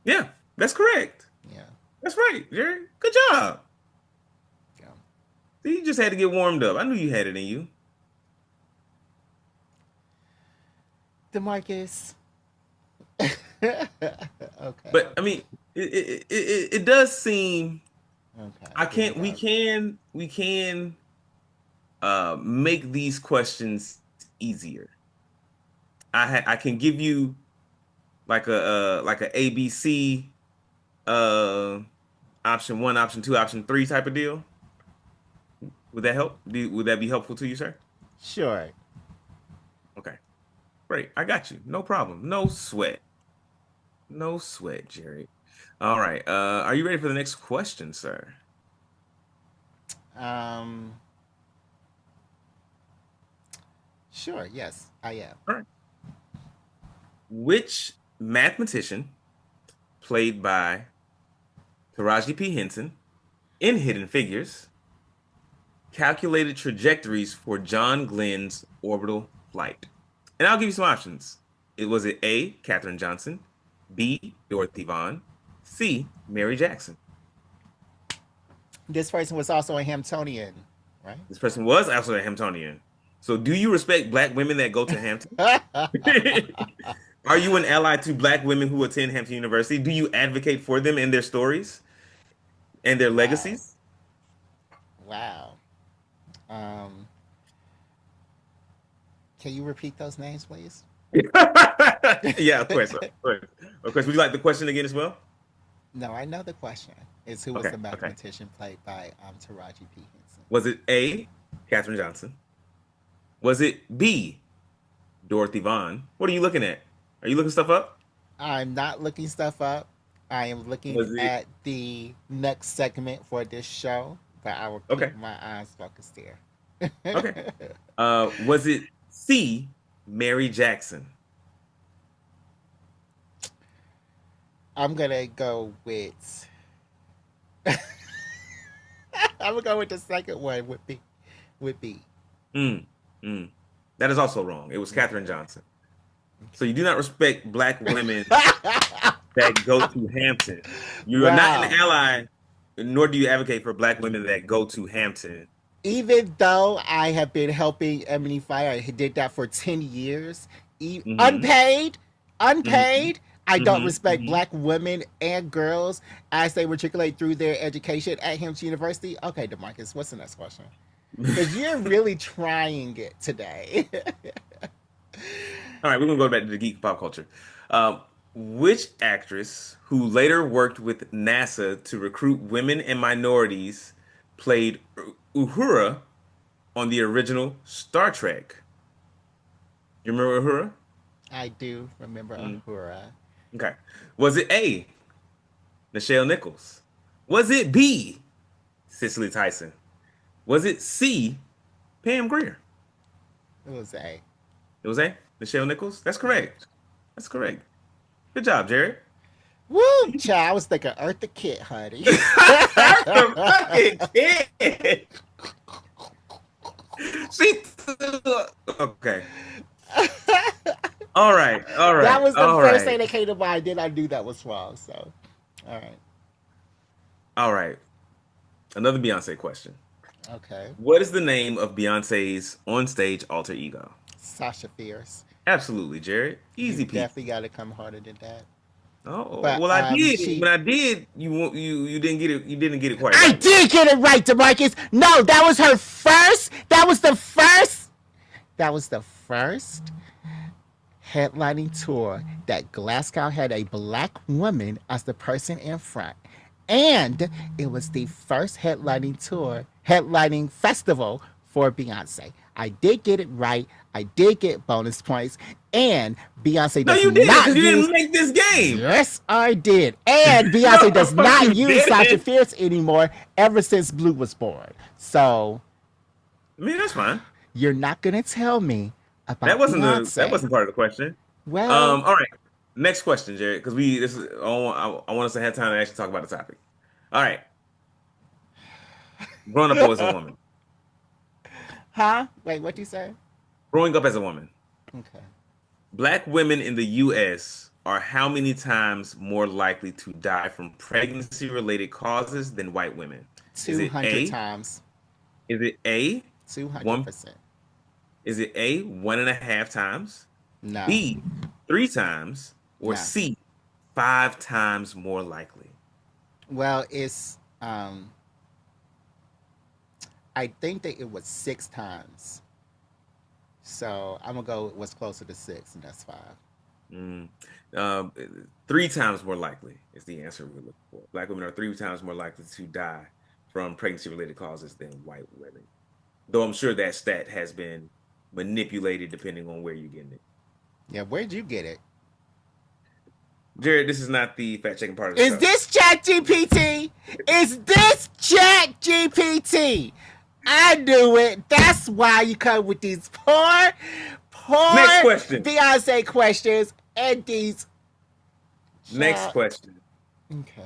Yeah, that's correct. Yeah. That's right, Jerry. Good job. Yeah. See, you just had to get warmed up. I knew you had it in you. DeMarcus. But I Okay. mean, it does seem Okay. I Here we can't go. we can make these questions easier. I can give you like a ABC uh option one, option two, option three type of deal. Would that help? Would that be helpful to you, sir? Sure. Okay, great. I got you. No problem. No sweat. No sweat, Jerry. All right. Are you ready for the next question, sir? Um. Sure. Yes, I am. All right. Which mathematician, played by Taraji P. Henson, in Hidden Figures, calculated trajectories for John Glenn's orbital flight? And I'll give you some options. It was it A, Katherine Johnson, B, Dorothy Vaughan, C, Mary Jackson. This person was also a Hamptonian, right? This person was also a Hamptonian. So do you respect black women that go to Hampton? Are you an ally to black women who attend Hampton University? Do you advocate for them and their stories and their Wow. legacies? Wow. Um, can you repeat those names, please? Yeah, of course, of course. Of course. Would you like the question again as well? No, I know the question. Is who was Okay, the okay. mathematician played by Taraji P. Henson? Was it A, Katherine Johnson? Was it B, Dorothy Vaughan? What are you looking at? Are you looking stuff up? I'm not looking stuff up. I am looking Was it at the next segment for this show, but I will keep okay? my eyes focused there. Okay. Was it C, Mary Jackson? I'm gonna go with. I'm gonna go with the second one. Would be. Would be. Mm, mm. That is also wrong. It was Katherine Okay. Johnson. So you do not respect black women that go to Hampton. You are not an Wow. ally, nor do you advocate for black women that go to Hampton. Even though I have been helping Emily Fire, I did that for 10 years, Hmm unpaid, hmm unpaid. I don't hmm respect hmm black women and girls as they matriculate through their education at Hampton University. Okay, Demarcus, what's the next question? Because you're really trying it today. All right, we're gonna go back to the geek pop culture. Which actress who later worked with NASA to recruit women and minorities played Uhura on the original Star Trek? You remember Uhura? I do remember Mm, Ahura. okay. Was it A, Nichelle Nichols? Was it B, Cicely Tyson? Was it C, Pam Grier? It was A. It was A, Nichelle Nichols? That's Yeah. correct. That's correct. Good job, Jared. Woo, child. I was thinking Eartha Kitt, honey. The fucking kid. She. Okay. All right. All That right. was the All first thing right. that came to mind. Then I knew that was wrong. So, all right. All right. Another Beyonce question. Okay. What is the name of Beyonce's on-stage alter ego? Sasha Fierce. Absolutely, Jared. You Easy peasy. definitely got to come harder than that. Oh, But well, I did. When she. I did, you didn't get it. You didn't get it quite I right, though. did get it right, Demarcus. No, that was her first. That was the first. That was the first headlining tour that Glasgow had a black woman as the person in front. And it was the first headlining tour, headlining festival for Beyonce. I did get it right. I did get bonus points. And Beyonce No, does you didn't, because not you use. didn't make this game. Yes, I did. And Beyonce does No, not you use Sasha didn't. Fierce anymore ever since Blue was born. So I mean, that's fine. you're not going to tell me That about wasn't the that Beyonce. wasn't part of the question. Well, All right. Next question, Jared, because we this is I want us to have time to actually talk about the topic. All right. Growing up as a woman. huh? Wait, what you say? Growing up as a woman. Okay. Black women in the US are how many times more likely to die from pregnancy-related causes than white women? Is it 200 A? times. Is it A, one? 200%. Is it A, 1.5 times, No. B, 3 times, or No. C, 5 times more likely? Well, it's I think that it was 6 times. So I'm gonna go with what's closer to six, and that's five. Mm. Um, 3 times more likely is the answer we're looking for. Black women are 3 times more likely to die from pregnancy-related causes than white women. Though I'm sure that stat has been manipulated depending on where you're getting it. Yeah, where'd you get it? Jared, this is not the fact checking part of the Is show. this Chat GPT? Is this Chat GPT? I knew it. That's why you come with these poor Next question. Beyonce questions and these Next child. question. Okay.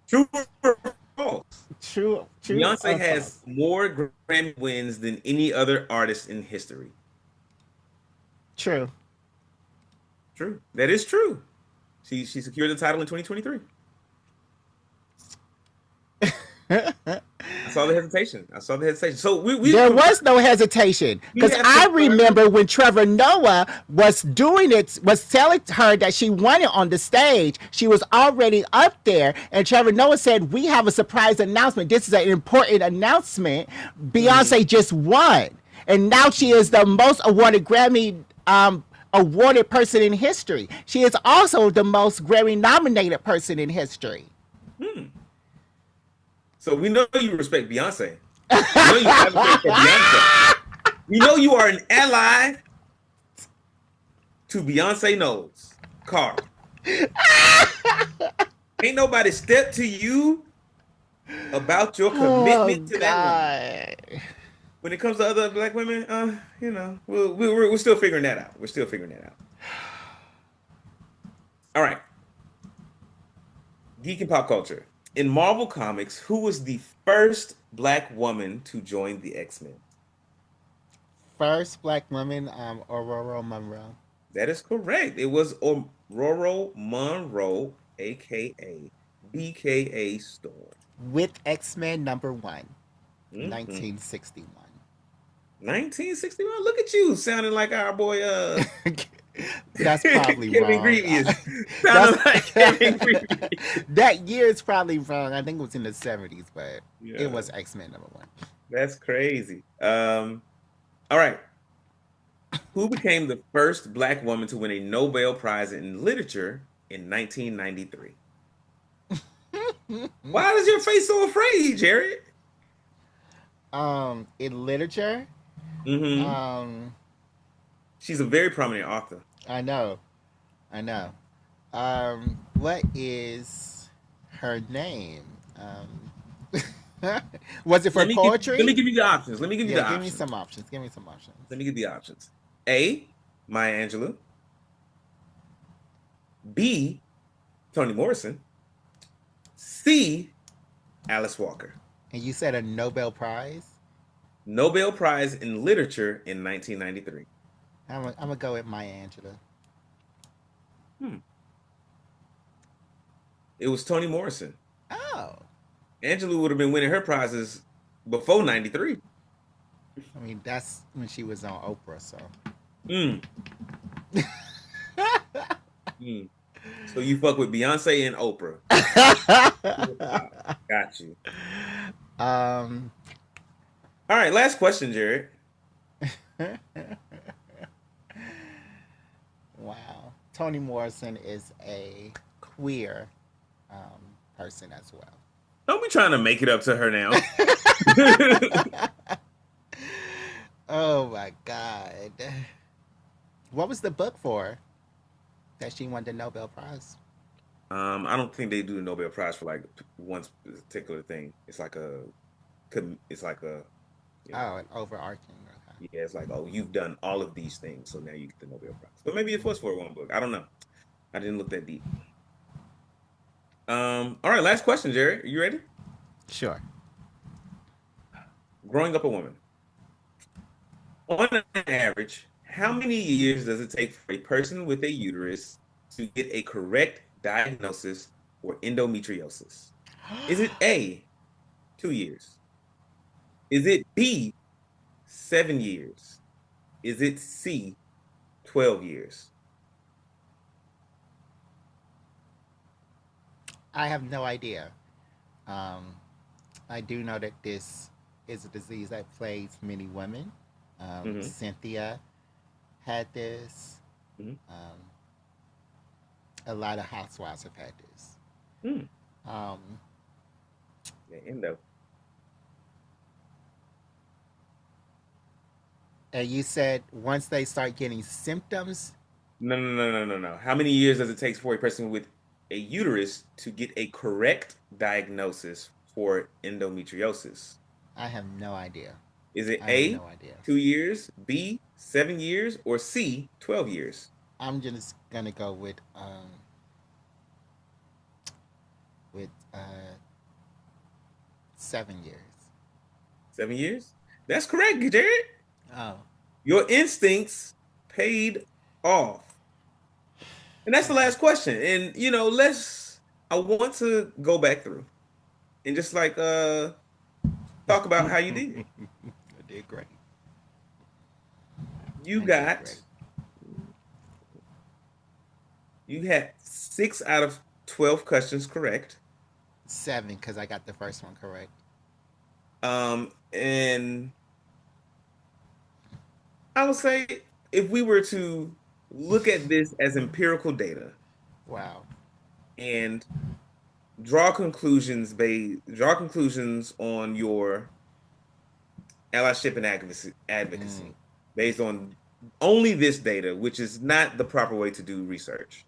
True or false? True. True. Beyonce has more Grammy wins than any other artist in history. True. True. That is true. She secured the title in 2023. I saw the hesitation. I saw the hesitation. So we've There was no hesitation we because have I confirmed. remember when Trevor Noah was doing it, was telling her that she won it on the stage. She was already up there, and Trevor Noah said, "We have a surprise announcement. This is an important announcement. Beyonce just won, and now she is the most awarded Grammy awarded person in history. She is also the most Grammy nominated person in history." Hmm. So we know you respect Beyonce. We know you advocate for Beyonce. We know you are an ally to Beyonce knows. Carl. Ain't nobody step to you about your commitment to that woman. When it comes to other black women, we're still figuring that out. We're still figuring that out. All right. Geek and pop culture. In Marvel Comics, who was the first black woman to join the X-Men? First black woman, Aurora Monroe. That is correct. It was Aurora Monroe, aka BKA Storm. With X-Men #1, Mm-hmm. 1961. 1961. Look at you, sounding like our boy That's probably Kevin wrong. Greavious. Sounding like Kevin Greavious. That year is probably wrong. I think it was in the 70s, but Yeah. it was X-Men #1. That's crazy. All right. Who became the first black woman to win a Nobel Prize in Literature in 1993? Why is your face so afraid, Jared? In literature, Mm-hmm. She's a very prominent author. I know. What is her name? Was it for poetry? Let me give you the options. Let me give you the Give options. me some options. Let me give you the options. A. Maya Angelou. B. Toni Morrison. C. Alice Walker. And you said a Nobel Prize? Nobel Prize in Literature in 1993. I'm gonna go with Maya Angelou. It was Toni Morrison. Oh. Angelou would have been winning her prizes before 93. I mean, that's when she was on Oprah, so. So you fuck with Beyonce and Oprah. Got you. All right, last question, Jared. Wow. Toni Morrison is a queer person as well. Don't be trying to make it up to her now. Oh my God. What was the book for that she won the Nobel Prize? I don't think they do the Nobel Prize for like one particular thing. It's like a an overarching. Okay. Yeah, it's like, oh, you've done all of these things, so now you get the Nobel Prize. But maybe it was for one book. I don't know. I didn't look that deep. All right, last question, Jared. Are you ready? Sure. Growing up a woman. On average, how many years does it take for a person with a uterus to get a correct diagnosis for endometriosis? Is it A, 2 years? Is it B, 7 years? Is it C, 12 years? I have no idea. I do know that this is a disease that plagues many women. Cynthia had this. A lot of housewives have had this. Endo. And you said once they start getting symptoms. No. How many years does it take for a person with a uterus to get a correct diagnosis for endometriosis? I have no idea. Is it A, 2 years, B, 7 years, or C, 12 years? I'm just gonna go with 7 years. 7 years? That's correct, Jared. Oh, Your instincts paid off. And that's the okay. last question. And I want to go back through and just like talk about how you did. I did great. You I did got great. you had 6 out of 12 questions correct. 7 because I got the first one correct. And I would say if we were to look at this as empirical data Wow. and draw conclusions on your allyship and Mm. advocacy based on only this data, which is not the proper way to do research.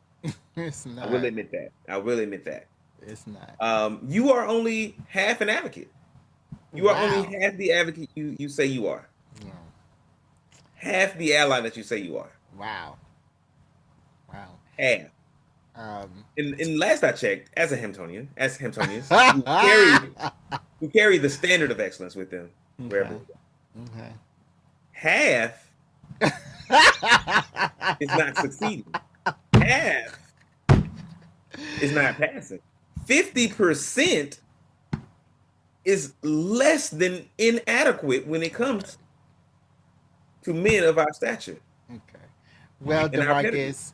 It's I will not. admit that. I will admit that. It's not. You are only half an advocate. You are only Wow. half the advocate you say you are. Yeah. Half the ally that you say you are. Wow. Wow. Half. Um. And last I checked, as Hamptonians who carry the standard of excellence with them wherever Okay. they go. Okay. Half is not succeeding. Half is not passing. 50% is less than inadequate when it Okay. comes to men of our stature Okay. Well, and our pedigree. Demarcus.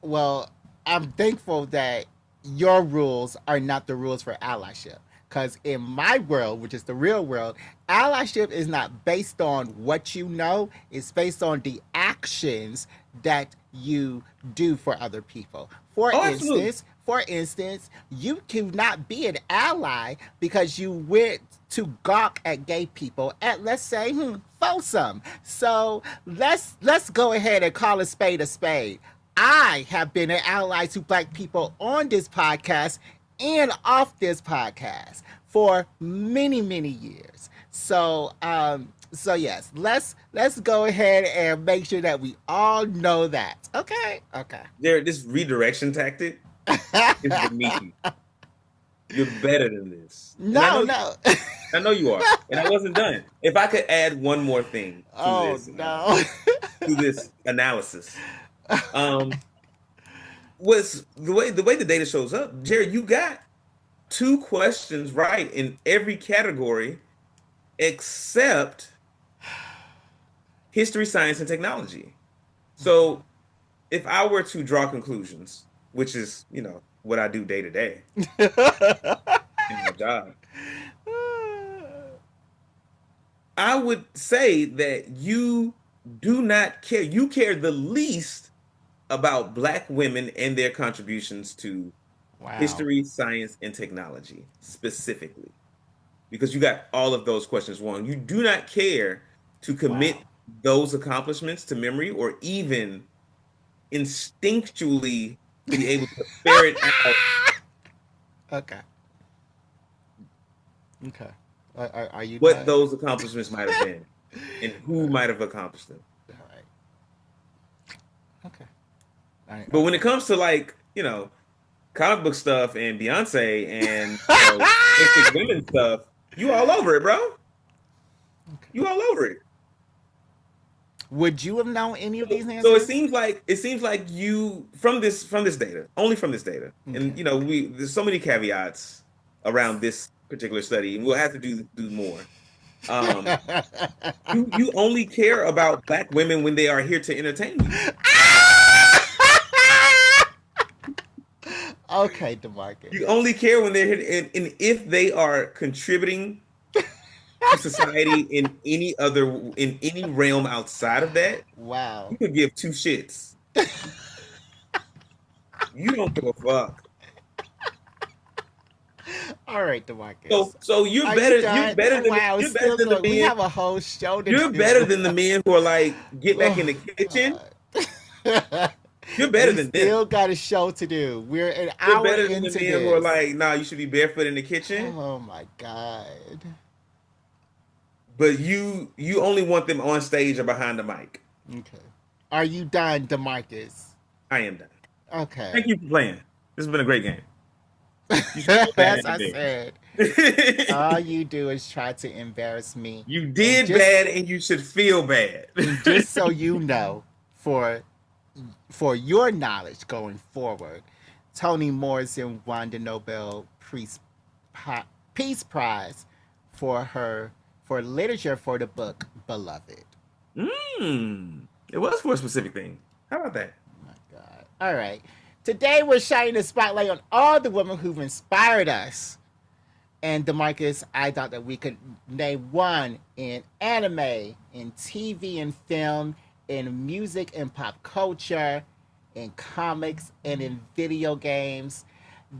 Well, I'm thankful that your rules are not the rules for allyship. Because in my world, which is the real world, allyship is not based on what you know, it's based on the actions that you do for other people. For Oh, absolutely. instance, you cannot be an ally because you went to gawk at gay people at, let's say, Folsom. So let's go ahead and call a spade a spade. I have been an ally to black people on this podcast and off this podcast for many, many years. So yes, let's go ahead and make sure that we all know that. Okay, okay. This redirection tactic is beneath you. You're better than this. And No, no. I know you are. And I wasn't done. If I could add one more thing Oh no. to this analysis, um, was the way the data shows up, Jared, you got 2 questions right in every category except history, science, and technology. So if I were to draw conclusions, which is, what I do day to day in my job, I would say that you do not care. You care the least about Black women and their contributions to Wow. history, science, and technology specifically, because you got all of those questions wrong. You do not care to commit Wow. those accomplishments to memory or even instinctually be able to ferret out Okay. Okay. Are you what done? those accomplishments might have been and who might have accomplished them. All right. Okay. All right. But when it Okay. comes to comic book stuff and Beyonce and basic women stuff, you all over it, bro. Okay. You all over it. Would you have known any of these So it answers? seems like you from this data, only from this data, and Okay. there's so many caveats around this particular study, and we'll have to do more. Um, you only care about Black women when they are here to entertain you. Okay, Demarcus. You only care when they're here, and if they are contributing to society in any realm outside of that, Wow. you could give 2 shits. You don't give a fuck. All right, So Demarcus. so you're Are you better. You're done? better than Wow, it's you're better still than the going. We men. have a whole show to You're better do. than the men who are like, get back in the Oh kitchen. God. You're better We than them. still got a show to do. We're an You're hour better than the into men who are this. like, nah, you should be barefoot in the kitchen. Oh my God. But you only want them on stage or behind the mic. Okay. Are you done, Demarcus? I am done. Okay. Thank you for playing. This has been a great game. You should feel bad As in I the bed. said, All you do is try to embarrass me. You And did just bad and you should feel bad. and just so you know, for your knowledge going forward, Toni Morrison won the Nobel Peace Prize for her for literature for the book Beloved. It was for a specific thing. How about that? Oh my God. All right. Today we're shining the spotlight on all the women who've inspired us. And DeMarcus, I thought that we could name one in anime, in TV and film, in music and pop culture, in comics, and in video games.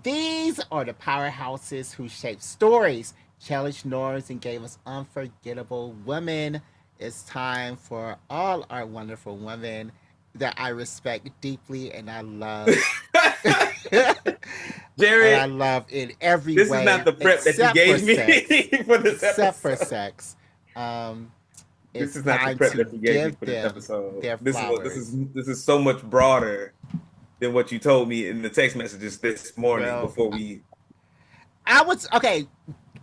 These are the powerhouses who shaped stories, challenged norms, and gave us unforgettable women. It's time for all our wonderful women that I respect deeply and I love. And I Jared, love in every this is not way the prep that you except for gave me sex. for this Except for episode. sex. Um, This it's is not the time prep to that you gave me give for this them episode. their This is this flowers. is this is so much broader than what you told me in the text messages this morning Well, before we. I was okay.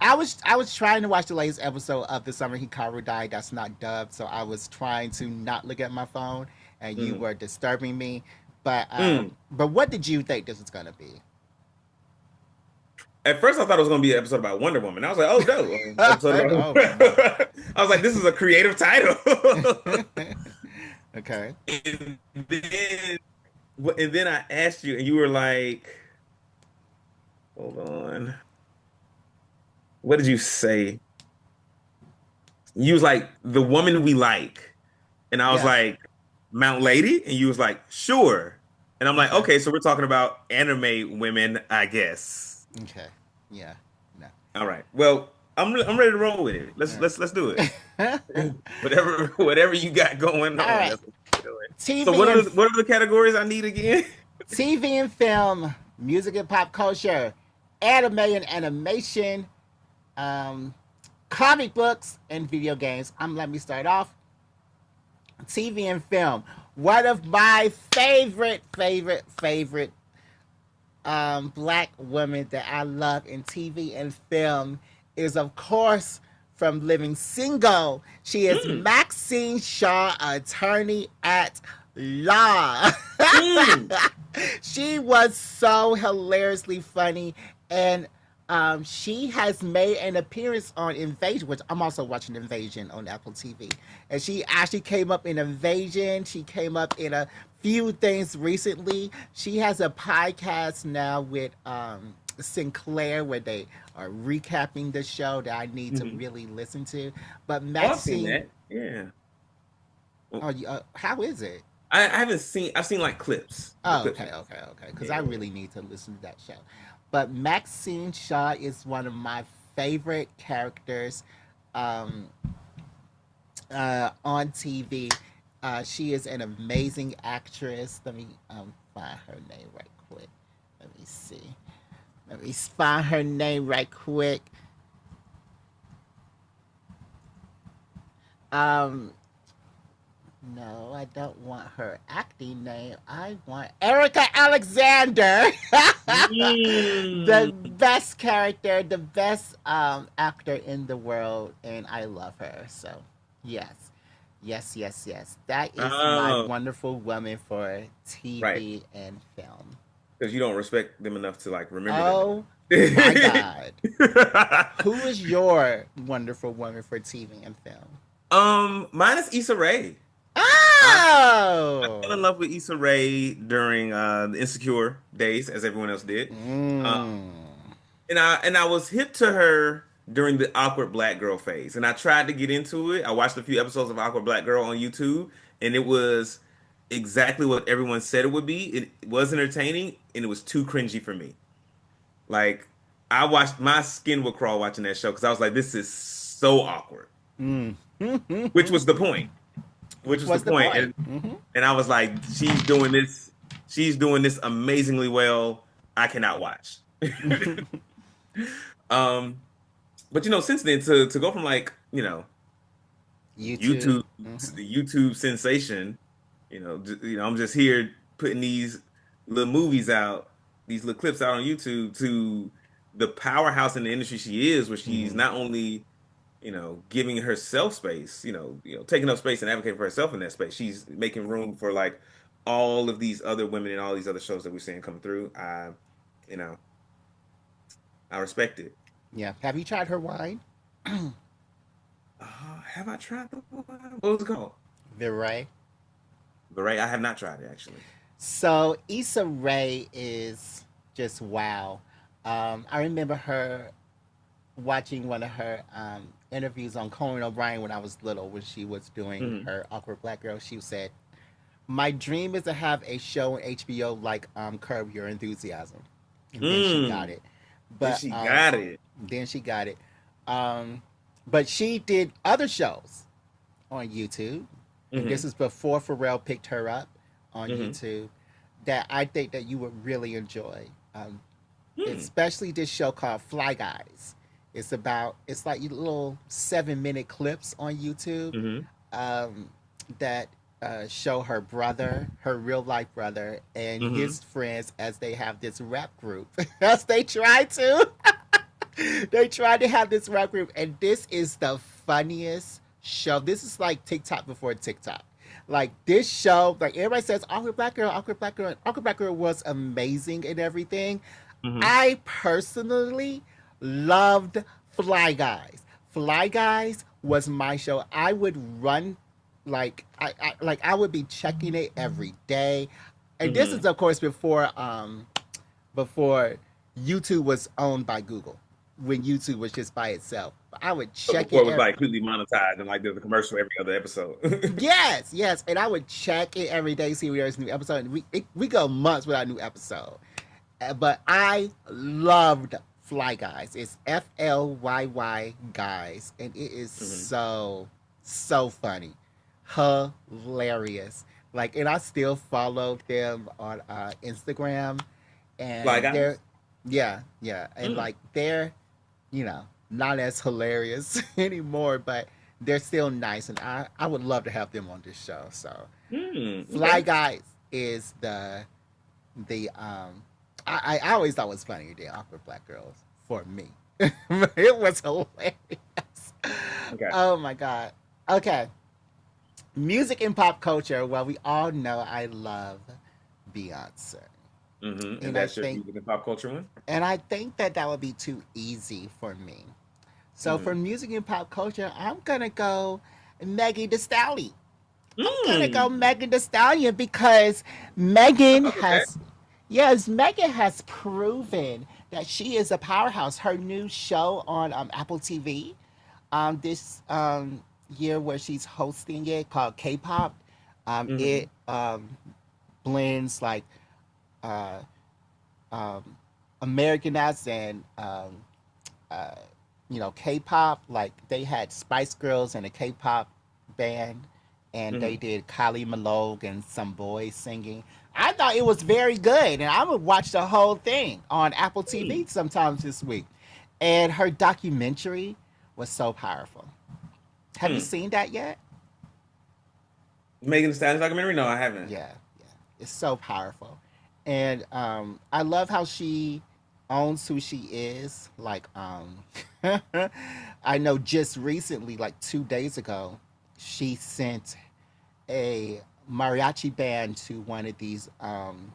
I was trying to watch the latest episode of The Summer Hikaru Died. That's not dubbed, so I was trying to not look at my phone, and you Mm, were disturbing me. But mm. what did you think this was gonna be? At first, I thought it was going to be an episode about Wonder Woman. I was like, "Oh, dope!" Episode Oh no. about. I was like, "This is a creative title." Okay. And then, and then I asked you, and you were like, "Hold on, what did you say?" You was like, "The woman we like," and I was Yeah. like, "Mount Lady," and you was like, "Sure," and I'm like, Okay. "Okay, so we're talking about anime women, I guess." Okay. Yeah. No. All right. Well, I'm ready to roll with it. Let's do it. All Whatever you got going on, right. that's what we're doing. So TV and what are the categories I need again? TV and film, music and pop culture, anime and animation, um, comic books and video games. Let me start off. TV and film. One of my favorite black women that I love in TV and film is, of course, from Living Single. She is Mm, Maxine Shaw, attorney at law. mm. She was so hilariously funny, and she has made an appearance on Invasion, which I'm also watching Invasion on Apple TV. And she actually came up in Invasion. She came up in a few things recently. She has a podcast now with Sinclair where they are recapping the show that I need to Mhm. really listen to. But Oh, I've seen Maxine, that. Yeah. Well, how is it? I haven't seen. I've seen like clips. The Oh, clips. okay. Because I Yeah. really need to listen to that show. But Maxine Shaw is one of my favorite characters um, on TV. She is an amazing actress. Let me find her name right quick. Let me see. Let me find her name right quick. Um, No, I don't want her acting name. I want Erica Alexander. The Mm. best character, the best actor in the world, and I love her. So, yes. Yes. That is my Oh, wonderful woman for right. TV and film. Because you don't respect them enough to like remember their Oh my name. God. Who is your wonderful woman for TV and film? Mine is Issa Rae. I fell in Oh! love with Issa Rae during the Insecure days, as everyone else did. Uh, Mm. and I was hip to her during the awkward black girl phase, and I tried to get into it. I watched a few episodes of Awkward Black Girl on YouTube, and it was exactly what everyone said it would be. It was entertaining, and it was too cringy for me. Like I watched, my skin would crawl watching that show because I was like, this is so awkward, Mm. which was the point. Which Which was the was the point, point. and I was like, she's doing this amazingly well. I cannot watch. Um, but since then to go from like, YouTube. YouTube to the YouTube sensation, I'm just here putting these little movies out, these little clips out on YouTube to the powerhouse in the industry she is, where she's Mm-hmm. not only, giving herself space, taking up space and advocating for herself in that space. She's making room for like all of these other women and all these other shows that we're seeing come through. You know, I respect it. Yeah. Have you tried her wine? Have I tried the one? What was it called? The Ray. The Ray. I have not tried it actually. So Issa Rae is just wow. I remember her watching one of her interviews on Conan O'Brien when I was little, when she was doing Hmm. her Awkward Black Girl. She said, "My dream is to have a show on HBO like Curb Your Enthusiasm," and then she got Mm. it. And But she got it. then she got it. Um, but she did other shows on YouTube, and this Hmm. is before Pharrell picked her up on Hmm. YouTube, that I think that you would really enjoy. Hmm. Especially this show called Fly Guys. It's like little 7-minute clips on YouTube Hmm. um, that show her brother, her real life brother, and Hmm. his friends as they have this rap group. As they try to, they try to have this rap group, and this is the funniest show. This is like TikTok before TikTok. Like this show, like everybody says, Awkward Black Girl, Awkward Black Girl, Awkward Black Girl was amazing and everything. Hmm. I personally loved Fly Guys. Fly Guys was my show. I would run like I would be checking it every day. And this is Hmm. of course before YouTube was owned by Google. When YouTube was just by itself. I would So check before it it was like completely monetized and like there's a commercial every other episode. yes, yes, and I would check it every day, see where there's a new episode. And we go months without a new episode. But I loved Fly Guys. It's FLYY Guys, and it is Hmm. so funny, hilarious. Like, and I still follow them on Instagram, Fly and they're Guys. yeah, and Mm. like they're not as hilarious anymore, but they're still nice, and I would love to have them on this show. So, Mm. Fly Okay. Guys is the I always thought it was funnier than Awkward Black Girls for me. It was hilarious. Okay. Oh my god. Okay. Music and pop culture. Well, we all know I love Beyonce. And And I that's your think music and pop culture one? that would be too easy for me. So for Hmm. music and pop culture, I'm gonna go Megan Thee Stallion. I'm gonna go Mm. Megan Thee Stallion because Megan I fuck with that. has, yes, Megan has proven that she is a powerhouse. Her new show on Apple TV, this year where she's hosting it called K-pop, Hmm. it blends like uh, um, Americanized and uh, K-pop. Like they had Spice Girls and a K-pop band, and they Hmm. did Kylie Minogue and some boys singing. I thought it was very good, and I would watch the whole thing on Apple TV Mm. sometimes this week. And her documentary was so powerful. Have you Mm. seen that yet? Megan Thee Stallion documentary? No, I haven't. Yeah, yeah, it's so powerful, and I love how she owns who she is. Like, I know just recently, like 2 days ago, she sent a mariachi band to one of these Hmm.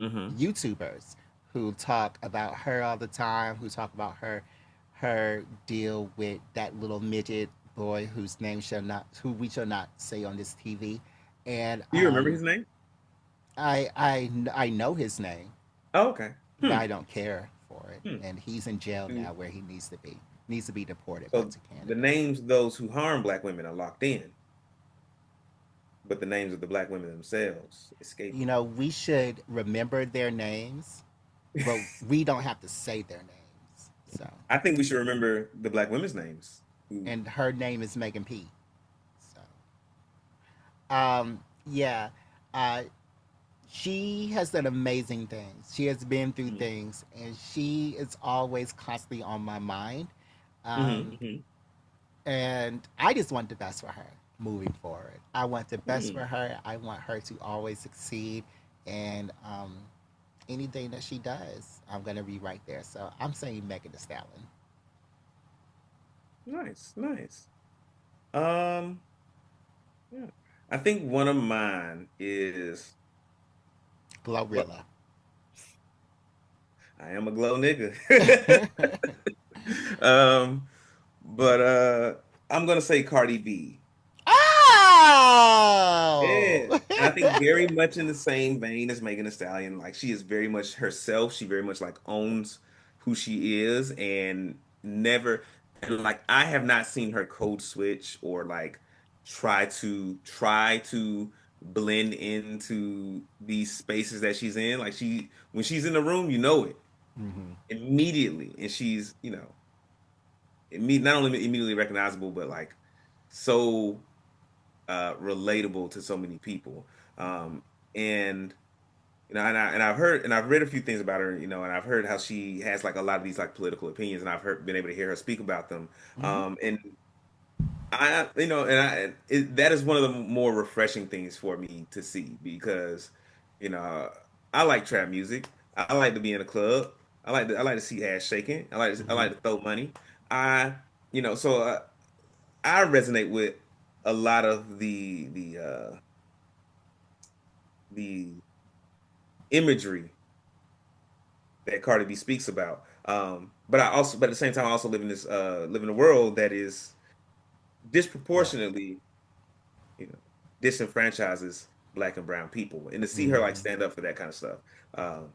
YouTubers who talk about her all the time, who talk about her deal with that little midget boy who we shall not say on this TV, and Do you remember his name? I know his name, Oh, okay. but Hmm. I don't care for it. Hmm. And he's in jail Mm. now, where he needs to be. Needs to be deported back So to the Canada. names of those who harm black women are locked in, but the names of the black women themselves escaping. We should remember their names, but we don't have to say their names. So, I think we should remember the black women's names. Who, and her name is Megan P. So, yeah, uh, she has done amazing things. She has been through mm-hmm. things, and she is always constantly on my mind. Um, Hmm. and I just want the best for her moving forward. I want the best Hmm. for her. I want her to always succeed, and anything that she does, I'm gonna be right there. So I'm saying Megan Thee Stallion. Nice, nice. Um, yeah. I think one of mine is well, Glorilla. I am a glow nigga. Um, but I'm gonna say Cardi B. Yeah. Oh! And I think very much in the same vein as Megan Thee Stallion, like she is very much herself. She very much like owns who she is and never and like I have not seen her code switch or like try to blend into these spaces that she's in. Like she when she's in the room, you know it Hmm. immediately. And she's, not only immediately recognizable, but like so relatable to so many people. And I've read a few things about her, and I've heard how she has like a lot of these like political opinions, and I've been able to hear her speak about them. Hmm. And I, that is one of the more refreshing things for me to see because, you know, I like trap music. I like to be in a club. I like to see ass shaking. I Hmm. like to throw money. I, so I resonate with a lot of the imagery that Cardi B speaks about. But at the same time, I also live in a world that is Yeah. disproportionately, you know, disenfranchises Black and brown people, and to see her like Hmm. stand up for that kind of stuff,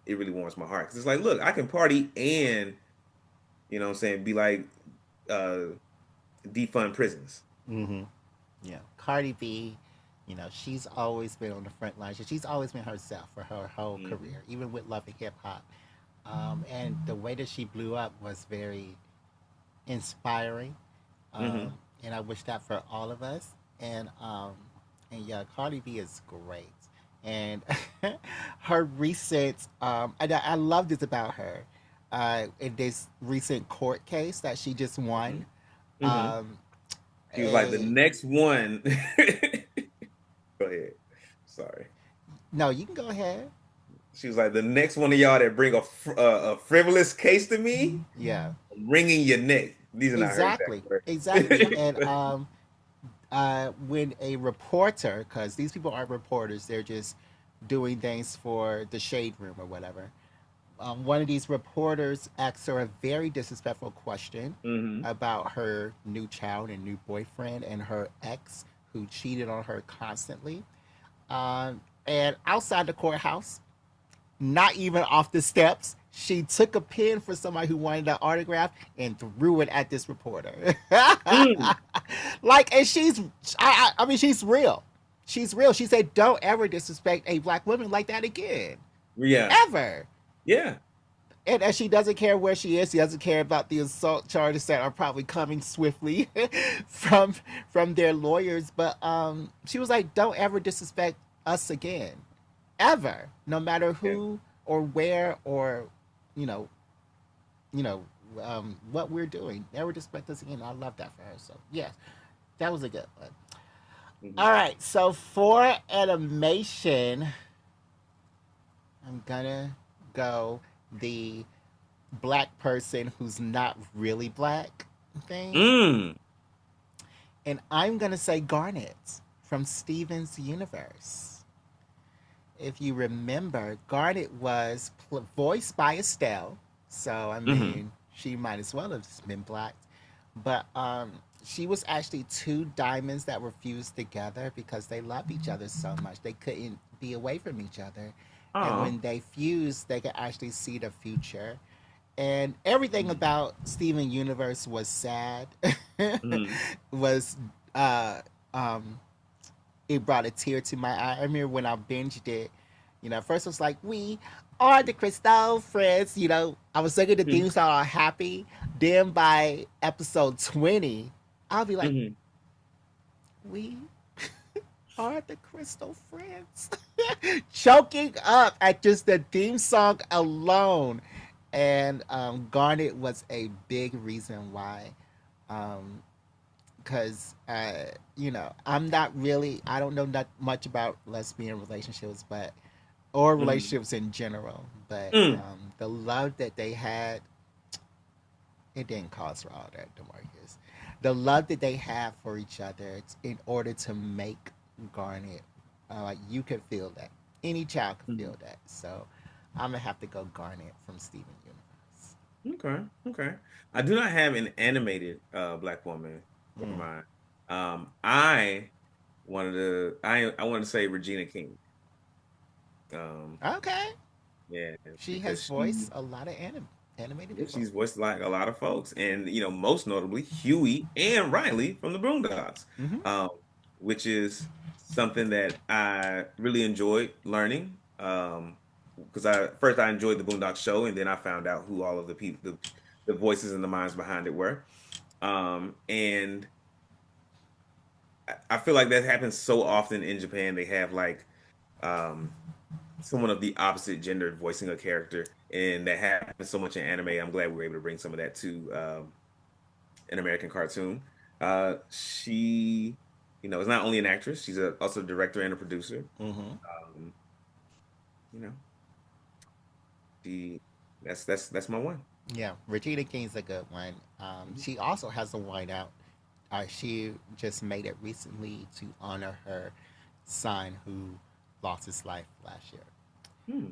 it really warms my heart because it's like, look, I can party and what I'm saying, be like, uh, defund prisons. Hmm. Yeah. Cardi B, she's always been on the front lines. She's always been herself for her whole Hmm. career, even with Love and Hip Hop. And the way that she blew up was very inspiring. Hmm. And I wish that for all of us. And yeah, Cardi B is great. And her recent, I love this about her. In this recent court case that she just Hmm. won, Hmm. um, She was like the a, next one. Go ahead. Sorry. no, you can go ahead. She was like, the next one of y'all that bring a frivolous case to me, Yeah, I'm wringing your neck. These are not her exact exactly, exactly. words. And when a reporter, because these people aren't reporters, they're just doing things for the shade room or whatever. One of these reporters asked her a very disrespectful question Hmm. about her new child and new boyfriend and her ex who cheated on her constantly. And outside the courthouse, not even off the steps, she took a pen for somebody who wanted an autograph and threw it at this reporter. Mm. Like, and I mean, she's real. She's real. She said, "Don't ever disrespect a black woman like that again, Yeah. ever." Yeah. And she doesn't care where she is. She doesn't care about the assault charges that are probably coming swiftly from from their lawyers. But she was like, "Don't ever disrespect us again, ever, no matter Yeah. who or where or you know, you know, what we're doing. Never disrespect us again." I love that for her. So yes, that was a good one. Hmm. All right, so for animation, I'm gonna go the black person who's not really black thing. Mm. And I'm going to say Garnet from Steven's Universe. If you remember, Garnet was voiced by Estelle. So, I Hmm. mean, she might as well have been black. But she was actually two diamonds that were fused together because they loved each other so much. They couldn't be away from each other. And Oh. when they fused, they could actually see the future. And everything about Steven Universe was sad. Mm-hmm. Was uh um it brought a tear to my eye. I remember when I binged it, at first it was like, we are the Crystal Friends, I was singing the theme song all happy. Then by episode 20, I'll be like, Hmm. we are the Crystal Friends. Choking up at just the theme song alone. And Garnet was a big reason why. Because, I don't know that much about lesbian relationships, but or Mm. relationships in general. But Mm. the love that they had, it didn't cause for all that, Demarcus. The love that they had for each other in order to make Garnet, like you could feel that. Any child could Mm. feel that. So I'm gonna have to go Garnet from Steven Universe. Okay, okay. I do not have an animated black woman for Mm. mine. I wanted to say Regina King. Um, Okay, yeah, she because has voiced a lot of animated yeah, people. she's voiced like a lot of folks, and most notably Huey and Riley from the Boondocks, Mm-hmm. um, which is something that I really enjoyed learning. Because I enjoyed the Boondocks show, and then I found out who all of the people, the voices and the minds behind it were. And I feel like that happens so often in Japan. They have like um, someone of the opposite gender voicing a character, and that happens so much in anime. I'm glad we were able to bring some of that to an American cartoon. She, is not only an actress; she's also a director and a producer. Mm-hmm. Um, you know, she that's my one. Yeah, Regina King's a good one. She also has a whiteout. She just made it recently to honor her son who lost his life last year. Hmm.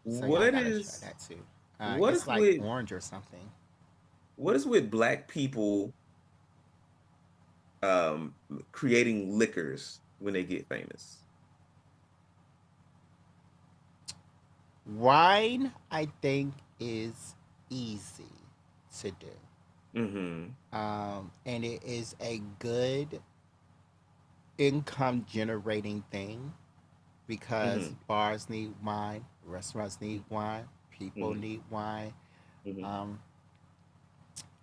So y'all What gotta try is that too. what It's is like with orange or something. what is with black people um creating liquors when they get famous? Wine, I think, is easy to do. Mm-hmm. And it is a good income generating thing because Mm-hmm. bars need wine, restaurants need wine, people Mm-hmm. need wine. Mm-hmm. Um,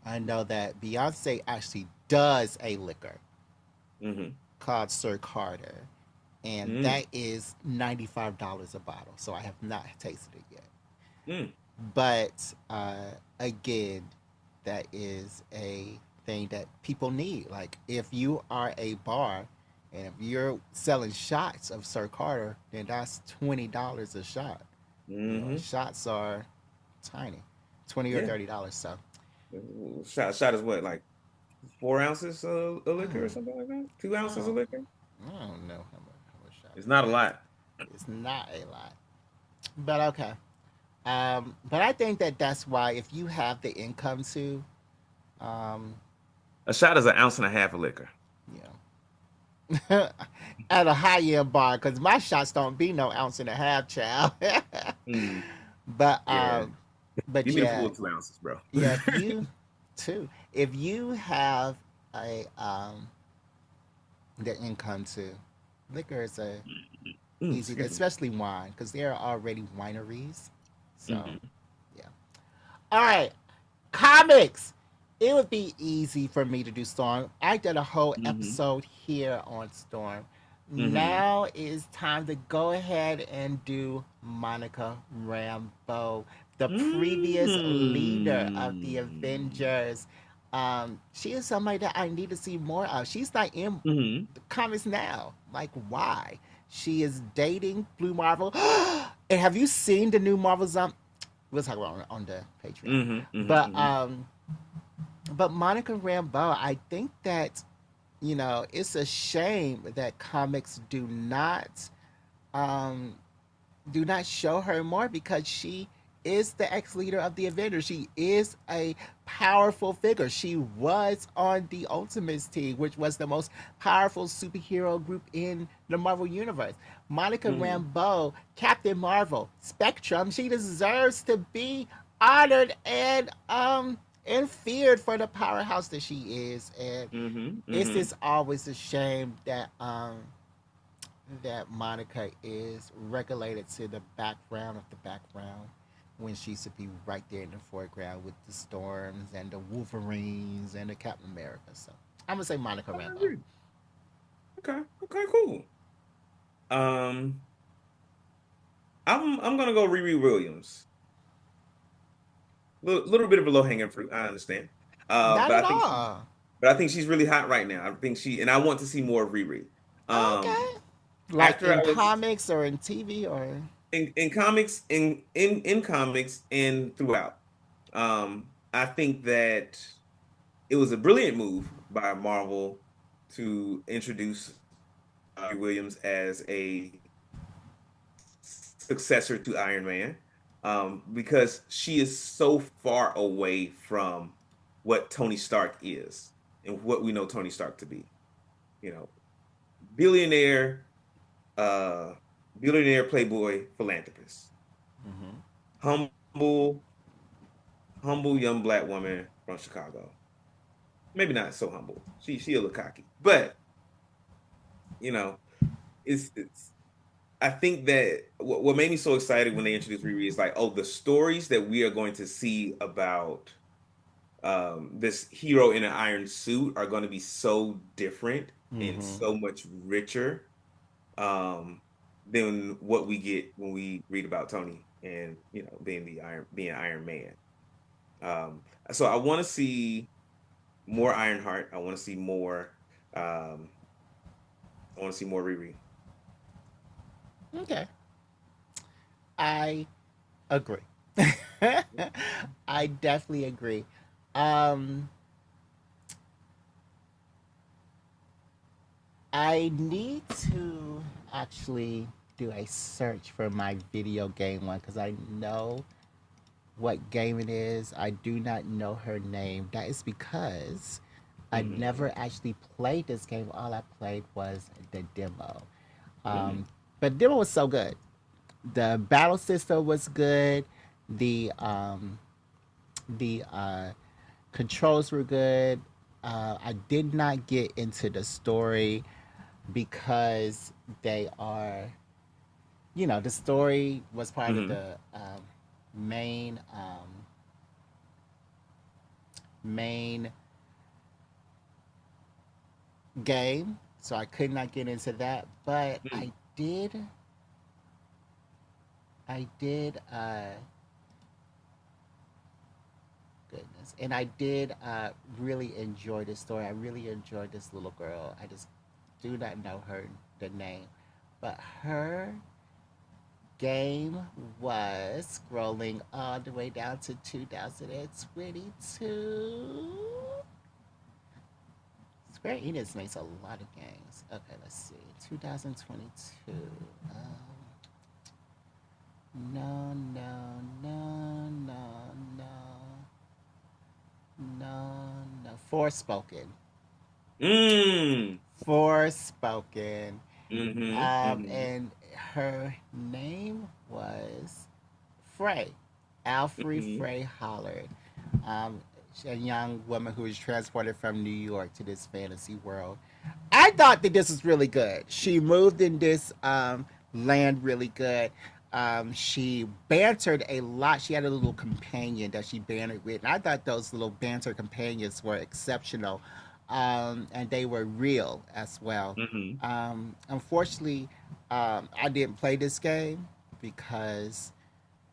I know that Beyonce actually does a liquor Mm-hmm. called Sir Carter, and Mm-hmm. that is $95 a bottle. So I have not tasted it yet. Mm-hmm. But again, that is a thing that people need. Like if you are a bar and if you're selling shots of Sir Carter, then that's $20 a shot. You know, Mm-hmm. shots are tiny, Yeah. $20 or $30. So Shot is what, like 4 ounces of liquor or hmm, something like that? 2 ounces of oh, liquor? I don't know how much shot It's is not a that. lot. It's not a lot, but okay. But I think that that's why if you have the income to, um, A shot is an ounce and a half of liquor. you know, at a high end bar, because my shots don't be no ounce and a half, child. Mm. but Yeah. um, but Give me the yeah, full 2 ounces, bro. yeah. If you too, if you have a the income to, liquor is a easy, Excuse me. especially wine, because there are already wineries. So Hmm. yeah. All right, comics. It would be easy for me to do Storm. I did a whole Hmm. episode here on Storm. Hmm. Now is time to go ahead and do Monica Rambeau, the previous leader of the Mm. Avengers. She is somebody that I need to see more of. She's not in Hmm. the comics now. Like, why? She is dating Blue Marvel. And have you seen the new Marvel Zombie? We'll talk about it on the Patreon. Hmm. Hmm. But Hmm. Monica Rambeau, I think that it's a shame that comics um, do not show her more because she is the ex-leader of the Avengers. She is a powerful figure. She was on the Ultimates team, which was the most powerful superhero group in the Marvel universe. Monica Hmm. Rambeau, Captain Marvel, Spectrum. She deserves to be honored and feared for the powerhouse that she is. And Hmm. it's Hmm. just always a shame that Monica is regulated to the background of the background when she should be right there in the foreground with the Storms and the Wolverines and the Captain America. So I'm gonna say Monica I Rambeau. agree. Okay. Okay. Cool. Um, I'm gonna go Riri Williams. Little bit of a low hanging fruit. I understand. Not But at I think she, all. but I think she's really hot right now. And I want to see more of Riri. Um, Okay. Like after in I was comics or in TV or. in comics, in comics and throughout. I think that it was a brilliant move by Marvel to introduce Riri Williams as a successor to Iron Man, because she is so far away from what Tony Stark is and what we know Tony Stark to be. You know, billionaire, uh, billionaire playboy philanthropist, Hmm. humble, humble young black woman from Chicago. Maybe not so humble. She a little cocky, but you know, it's I think that what made me so excited when they introduced Riri is like, oh, the stories that we are going to see about this hero in an iron suit are going to be so different and Hmm. so much richer um, than what we get when we read about Tony and being Iron Man. Um, so I want to see more Ironheart. I want to see more. Um, I want to see more Riri. Okay, I agree. I definitely agree. Um, I need to actually do a search for my video game one because I know what game it is. I do not know her name. That is because I Hmm. never actually played this game. All I played was the demo. Mm. Um, but the demo was so good. The battle system was good. The controls were good. I did not get into the story because they are, the story was part of Hmm. the main main game, so I could not get into that. But Mm. I did, goodness, and I did really enjoy this story. I really enjoyed this little girl. I just do not know the name, but her game was scrolling all the way down to 2022. Square Enix makes a lot of games. Okay, let's see. 2022. No, no, no, no, no, no, no. Forspoken. Mm. Forspoken. Hmm. And her name was Frey. Alfre Hmm. Frey Hollard. Um, a young woman who was transported from New York to this fantasy world. I thought that this was really good. She moved in this land really good. She bantered a lot. She had a little companion that she bantered with. And I thought those little banter companions were exceptional. And they were real as well. Hmm. Unfortunately, I didn't play this game because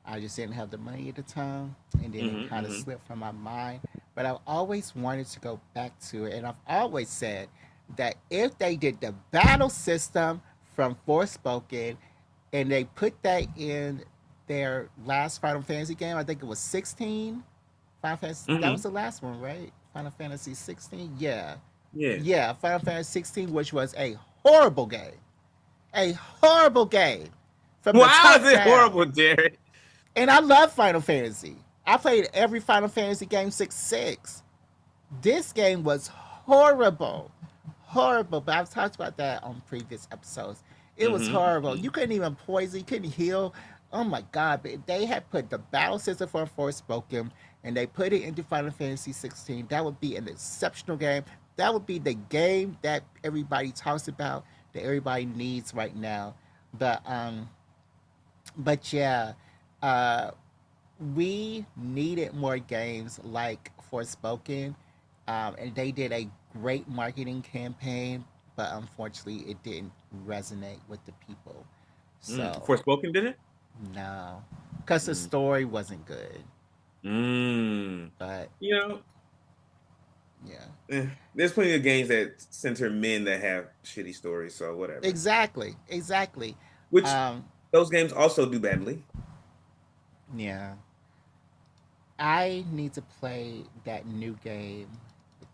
I just didn't have the money at the time, and then it Hmm. kind of Hmm. slipped from my mind. But I've always wanted to go back to it, and I've always said that if they did the battle system from Forspoken and they put that in their last Final Fantasy game, I think it was 16. Final Fantasy, that was Hmm. the last one, right? Final Fantasy 16? Yeah. Yeah. Yeah, Final Fantasy 16, which was a horrible game. A horrible game from the Why was top it down. horrible, Jared? And I love Final Fantasy. I played every Final Fantasy game 6. This game was horrible. Horrible. But I've talked about that on previous episodes. It was Hmm. horrible. You couldn't even poison, you couldn't heal. Oh my god, but they had put the battle system for Forspoken and they put it into Final Fantasy 16. That would be an exceptional game. That would be the game that everybody talks about, that everybody needs right now. But yeah, uh we needed more games like Forspoken, and they did a great marketing campaign, but unfortunately, it didn't resonate with the people. So Forspoken did it? no, because the Mm. story wasn't good. Mm. But You know, yeah, there's plenty of games that center men that have shitty stories, so whatever. exactly, exactly. Which Um, those games also do badly. Yeah. I need to play that new game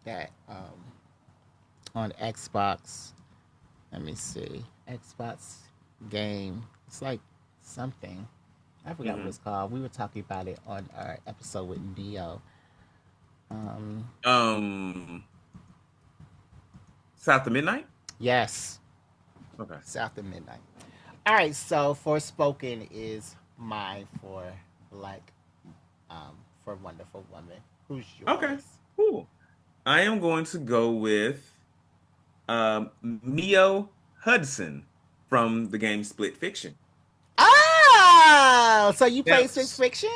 that on Xbox. Let me see. Xbox game. It's like something. I forgot what Hmm it's called. We were talking about it on our episode with Neo. Um, Um, South of Midnight. yes, Okay. South of Midnight. All right, so Forspoken is mine for Black, for Wonderful Woman. Who's Okay. yours? Cool. I am going to go with Mio Hudson from the game Split Fiction. Oh, so you Now, play Science Fiction?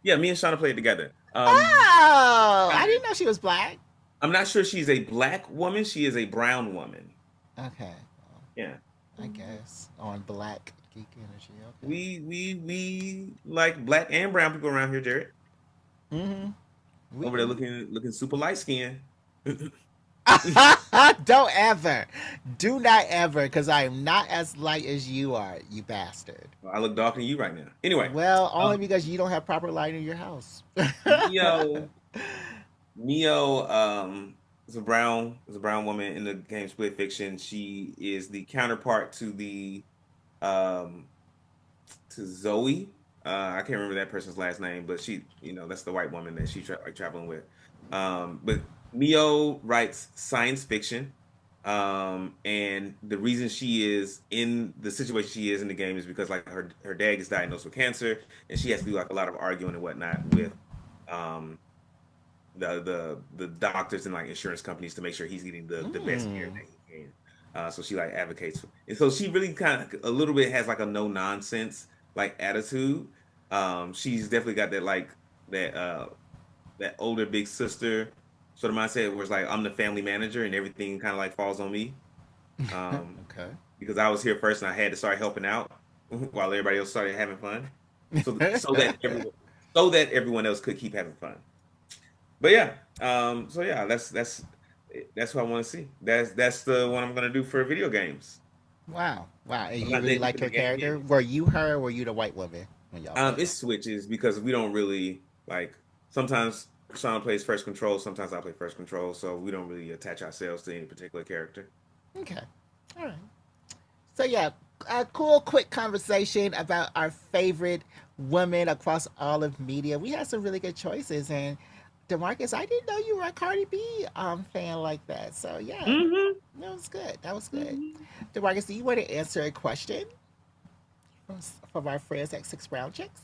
yeah, me and Shauna played together. Oh, I I- didn't know she was black. I'm not sure she's a black woman. She is a brown woman. Okay, Yeah. I guess on Black Geek Energy. Okay. We like black and brown people around here, Jared. Mm-hmm. We Over there do. looking super light skinned. Don't ever. Do not ever, because I am not as light as you are, you bastard. I look darker than you right now. Anyway, Well, only um, because you don't have proper light in your house. Neo Neo is a brown woman in the game Split Fiction. She is the counterpart um to Zoe. I can't remember that person's last name, but that's the white woman that she's traveling with. But Neo writes science fiction. And the reason she is in the situation she is in the game is because like her dad is diagnosed with cancer, and she has to do like a lot of arguing and whatnot with um the doctors and like insurance companies to make sure he's getting the best care Mm. that he can. So she like advocates for, and so she really kind of a little bit has like a no nonsense like attitude. She's definitely got that like that that older big sister sort of mindset where it's like I'm the family manager and everything kind of like falls on me. Um, Okay. because I was here first and I had to start helping out while everybody else started having fun. So that everyone else could keep having fun. But yeah, so yeah, that's what I want to see. That's the one I'm gonna do for video games. Wow. Wow. And I'm you not really that deep like in the her game character? yet. Were you her or were you the white woman when y'all played? It switches because we don't really like sometimes Sean plays first control, sometimes I play first control, so we don't really attach ourselves to any particular character. Okay. All right. So yeah, a cool, quick conversation about our favorite women across all of media. We had some really good choices, and Demarcus, I didn't know you were a Cardi B fan like that. So yeah, Hmm that was good. That was good. hmm Demarcus, do you want to answer a question from our friends at Six Brown Chicks?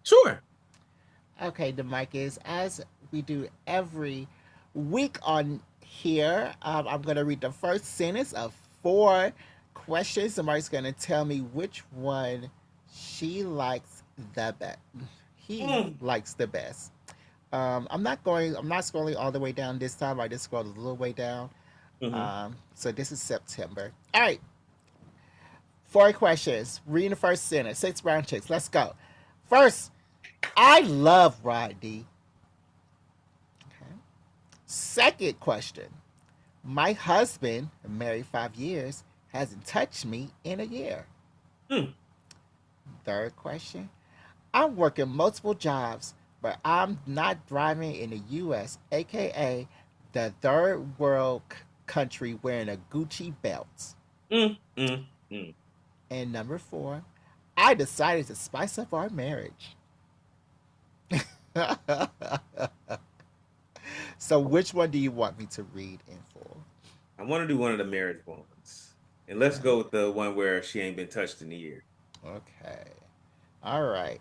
Sure. Okay, Demarcus, as we do every week on here, I'm going to read the first sentence of four questions. Demarcus is going to tell me which one she likes the best. He Mm-hmm. likes the best. I'm not scrolling all the way down this time. I just scrolled a little way down. So this is September. All right, four questions. Reading the first sentence. Six brown chicks. Let's go. First, I love Rodney. Okay. Second question. My husband, married 5 years, hasn't touched me in a year. Mm. Third question. I'm working multiple jobs, but I'm not driving in the US, aka the third world country wearing a Gucci belt. Mm. Mm. Mm. And number four, I decided to spice up our marriage. So, which one do you want me to read in full? I want to do one of the marriage ones, and let's Okay. go with the one where she ain't been touched in a year. Okay. All right.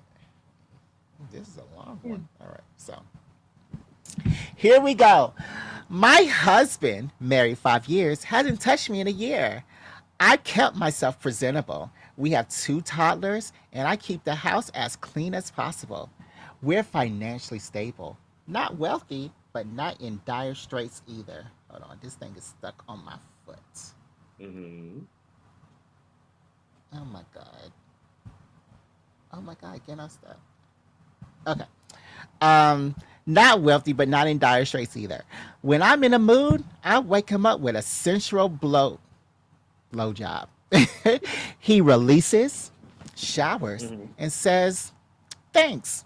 This is a long Yeah. one. All right. So, here we go. My husband, married 5 years, hasn't touched me in a year. I kept myself presentable. We have two toddlers, and I keep the house as clean as possible. We're financially stable. Not wealthy, but not in dire straits either. Hold on, this thing is stuck on my foot. Hmm Oh my god. Oh my god, get unstuck. Okay. Not wealthy, but not in dire straits either. When I'm in a mood, I wake him up with a sensual blow job. He releases, showers, Mhm. and says, "Thanks."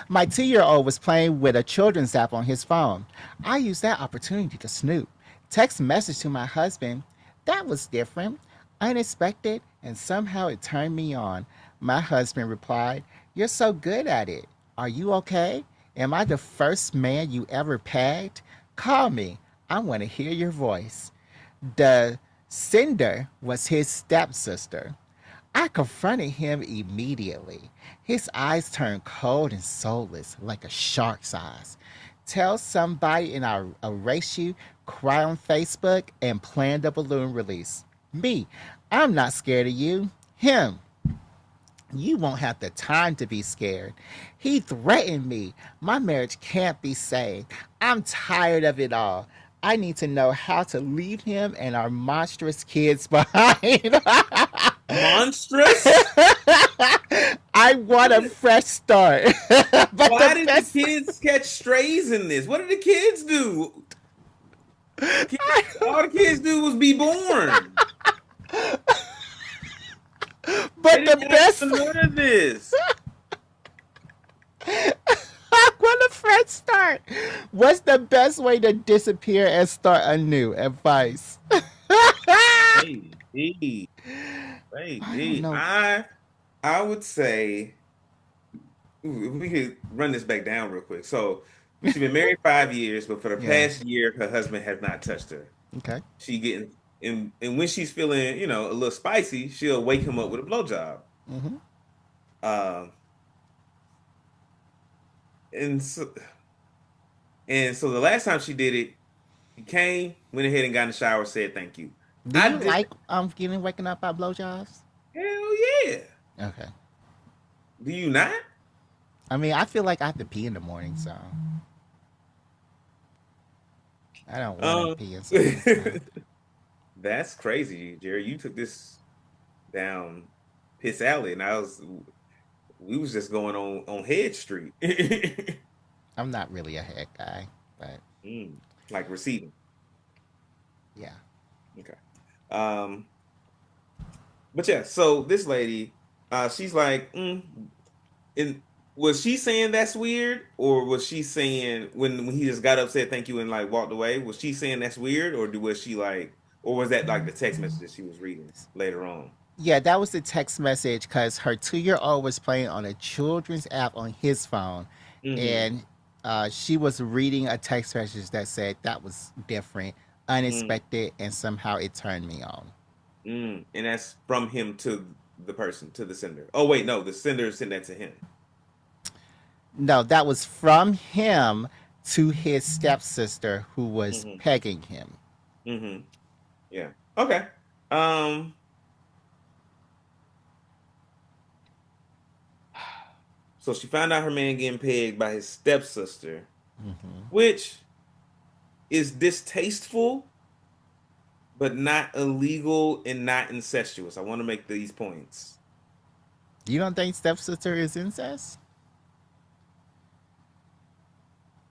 My 2-year-old was playing with a children's app on his phone. I used that opportunity to snoop. Text message to my husband. That was different, unexpected, and somehow it turned me on. My husband replied, "You're so good at it. Are you okay? Am I the first man you ever pegged? Call me. I want to hear your voice." The sender was his stepsister. I confronted him immediately. His eyes turned cold and soulless, like a shark's eyes. Tell somebody and I'll erase you, cry on Facebook, and plan the balloon release. Me, I'm not scared of you. Him, you won't have the time to be scared. He threatened me. My marriage can't be saved. I'm tired of it all. I need to know how to leave him and our monstrous kids behind. Monstrous? I want a fresh start. But Why the did the best kids catch strays in this? What did the kids do? All the kids do was be born. They but the didn't ask for best none of this. I want a fresh start. What's the best way to disappear and start anew? Advice. Hey, hey, hey, I don't hey. know. I would say, ooh, if we could run this back down real quick. So she's been married 5 years, but for the Yeah. past year, her husband has not touched her. Okay. She getting and when she's feeling, a little spicy, she'll wake him up with a blowjob. Mm-hmm. Um, and so the last time she did it, he came, went ahead and got in the shower, said thank you. Do I you did. like getting waking up by blowjobs? Hell yeah. Okay. Do you not? I mean, I feel like I have to pee in the morning, so I don't want to Um, pee in someone's mouth. that's crazy, Jerry. You took this down piss alley, and we was just going on Head Street. I'm not really a head guy, but Mm, like receiving. yeah. Okay. Um, but yeah, so this lady, she's like, and was she saying that's weird, or was she saying when he just got up, said thank you, and like walked away? Was she saying that's weird, was she like, or was that like the text message that she was reading later on? Yeah, that was the text message because her 2-year-old was playing on a children's app on his phone, Mm-hmm. and she was reading a text message that said that was different, Mm, unexpected, and somehow it turned me on. and that's from him to the person, to the sender. Oh wait, no, the sender sent that to him. No, that was from him to his stepsister who was Mm-hmm. pegging him. Mm-hmm. Yeah. Okay. Um. So she found out her man getting pegged by his stepsister, Hmm. which is distasteful, but not illegal and not incestuous. I want to make these points. You don't think stepsister is incest?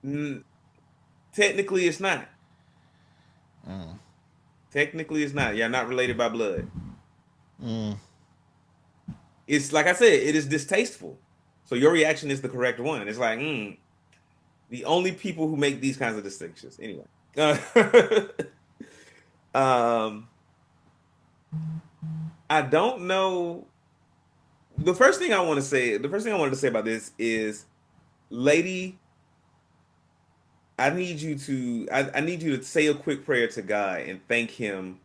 N- Technically, it's not. Mm. Technically, it's not. You're not related by blood. Mm. It's like I said, it is distasteful. So your reaction is the correct one. It's like, the only people who make these kinds of distinctions. Anyway. Uh, um, I don't know. The first thing I wanted to say about this is, lady, I need you to say a quick prayer to God and thank him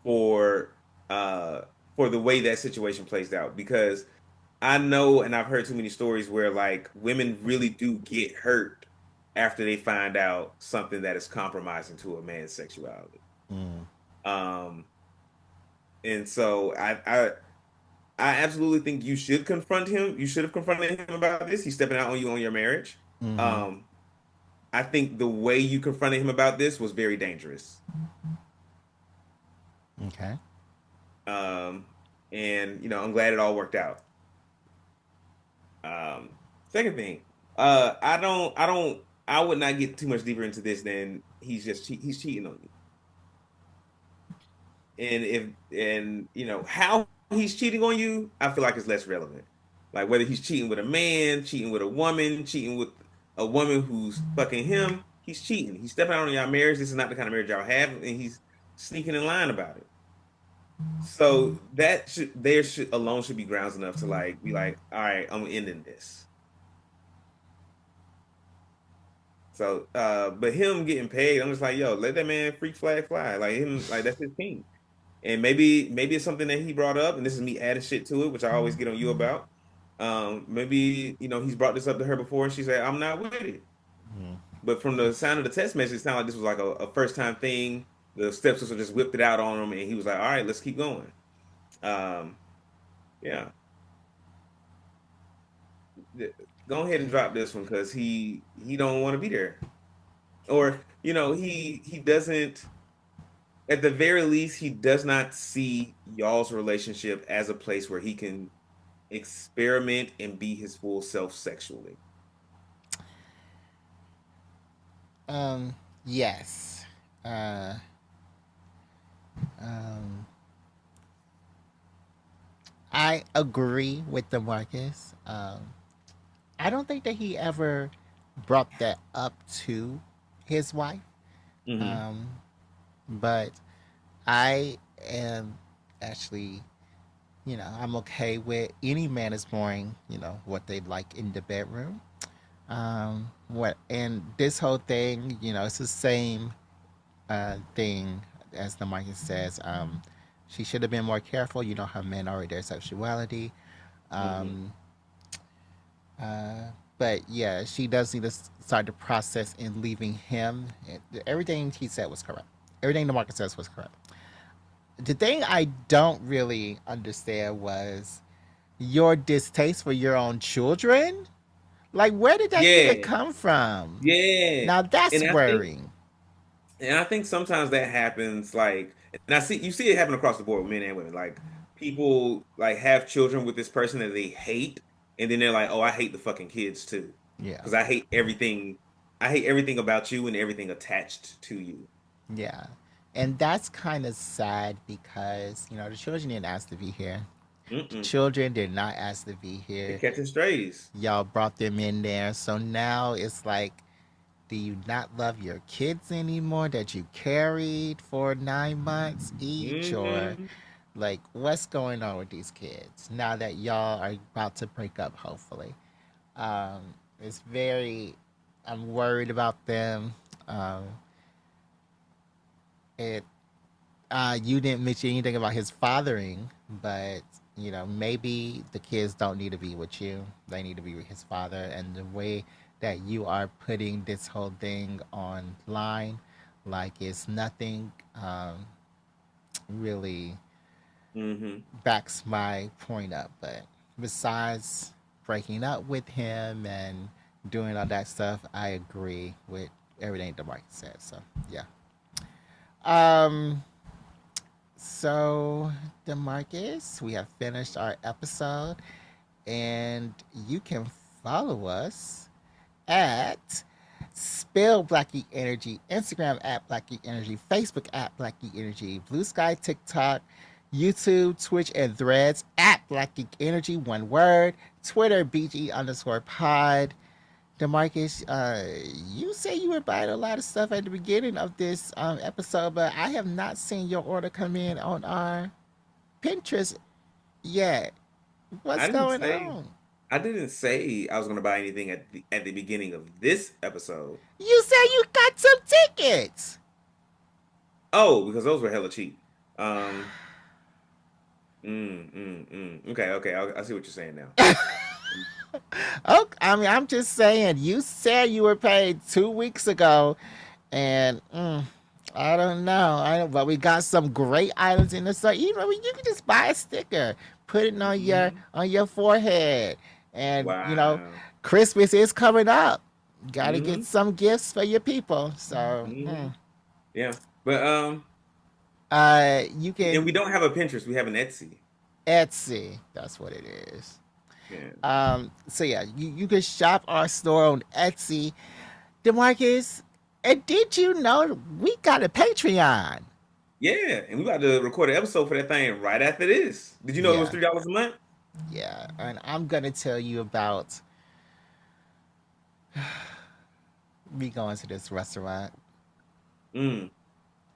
for uh for the way that situation plays out, because I know and I've heard too many stories where like women really do get hurt after they find out something that is compromising to a man's sexuality. Mm. Um, and so I absolutely think you should confront him. You should have confronted him about this. He's stepping out on you on your marriage. Mm-hmm. Um, I think the way you confronted him about this was very dangerous. Okay. Um, and I'm glad it all worked out. Second thing, I would not get too much deeper into this than he's cheating on you. And if and how he's cheating on you, I feel like it's less relevant. Like whether he's cheating with a man, cheating with a woman, cheating with a woman who's fucking him, he's cheating. He's stepping out on y'all marriage. This is not the kind of marriage y'all have, and he's sneaking in line about it. So that should there should alone should be grounds enough to like be like, all right, I'm ending this. So, but him getting paid, I'm just like, yo, let that man freak flag fly. Like him, like that's his king. And maybe it's something that he brought up, and this is me adding shit to it, which I always get on you about. Maybe he's brought this up to her before, and she said, "I'm not with it." Mhm. But from the sound of the text message, it sounded like this was like a first time thing. The stepsister just whipped it out on him, and he was like, "All right, let's keep going." Um, yeah, go ahead and drop this one because he don't want to be there, or he doesn't. At the very least, he does not see y'all's relationship as a place where he can experiment and be his full self sexually. Yes. Uh, um, I agree with DeMarcus. I don't think that he ever brought that up to his wife. Hmm. Um, but I am actually, I'm okay with any man exploring, what they like in the bedroom. What and this whole thing, it's the same thing as the market says. She should have been more careful. You know how men are with their sexuality. Hmm. Um, uh, but yeah, she does need to start the process in leaving him. Everything he said was correct. Everything the market says was correct. The thing I don't really understand was your distaste for your own children. Like, where did that even Yeah, come from? yeah, Now that's and I think worrying. and I think sometimes that happens. Like, and you see it happen across the board with men and women. Like, people like have children with this person that they hate, and then they're like, "Oh, I hate the fucking kids too, Yeah, because I hate everything. I hate everything about you and everything attached to you." yeah. And that's kind of sad because, the children didn't ask to be here. The Mm-mm. children did not ask to be They're here. catching strays. Y'all brought them in there. So now it's like, do you not love your kids anymore that you carried for 9 months each? Or Hmm. like, what's going on with these kids now that y'all are about to break up, hopefully? It's very, I'm worried about them. Um, it you didn't mention anything about his fathering, but maybe the kids don't need to be with you. They need to be with his father. And the way that you are putting this whole thing online, like it's nothing really Hmm. backs my point up. But besides breaking up with him and doing all that stuff, I agree with everything DeMarcus said. So yeah. Um, So, Demarcus, we have finished our episode, and you can follow us at Spell Black Geek Energy, Instagram at Black Geek Energy, Facebook at Black Geek Energy, Blue Sky, TikTok, YouTube, Twitch, and Threads at Black Geek Energy, one word, Twitter, BG underscore pod. Demarcus, you say you were buying a lot of stuff at the beginning of this episode, but I have not seen your order come in on our Pinterest yet. I What's didn't going say on? I didn't say I was going to buy anything at the beginning of this episode. You said you got some tickets. Oh, because those were hella cheap. Um, Okay, okay, I see what you're saying now. Oh, I mean, I'm just saying. You said you were paid 2 weeks ago, and I don't know. But we got some great items in the store. You can just buy a sticker, put it on your Hmm. forehead, and Wow. Christmas is coming up. Got to get Hmm. some gifts for your people. So, Hmm. Yeah, but you and can we don't have a Pinterest. We have an Etsy. Etsy. That's what it is. Yeah. So yeah, you can shop our store on Etsy. Demarcus, and did you know we got a Patreon? Yeah, and we about to record an episode for that thing right after this. Did you know it was Yeah, $3 a month? yeah. And I'm gonna tell you about me going to this restaurant. Mm.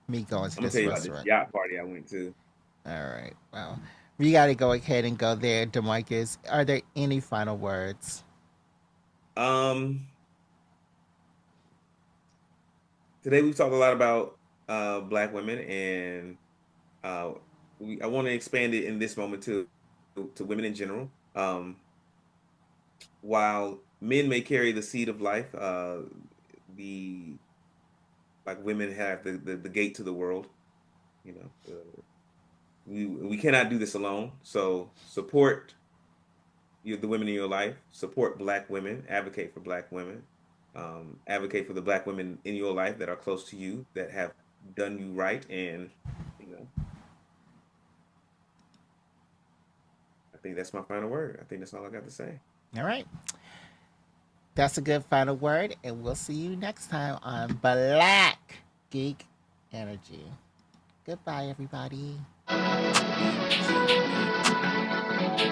Me going to I'm gonna this tell you about this restaurant. yacht party I went to. All right. Well, we got to go ahead and go there. DeMarcus, are there any final words? Um, Today we've talked a lot about black women, and uh, I want to expand it in this moment to women in general. While men may carry the seed of life, the like women have the gate to the world. You know, we cannot do this alone. So support the women in your life. Support black women. Advocate for black women. Advocate for the black women in your life that are close to you that have done you right, and you know, I think that's my final word. I think that's all I got to say. All right. That's a good final word, and we'll see you next time on Black Geek Energy. Goodbye, everybody. Geek, geek, geek.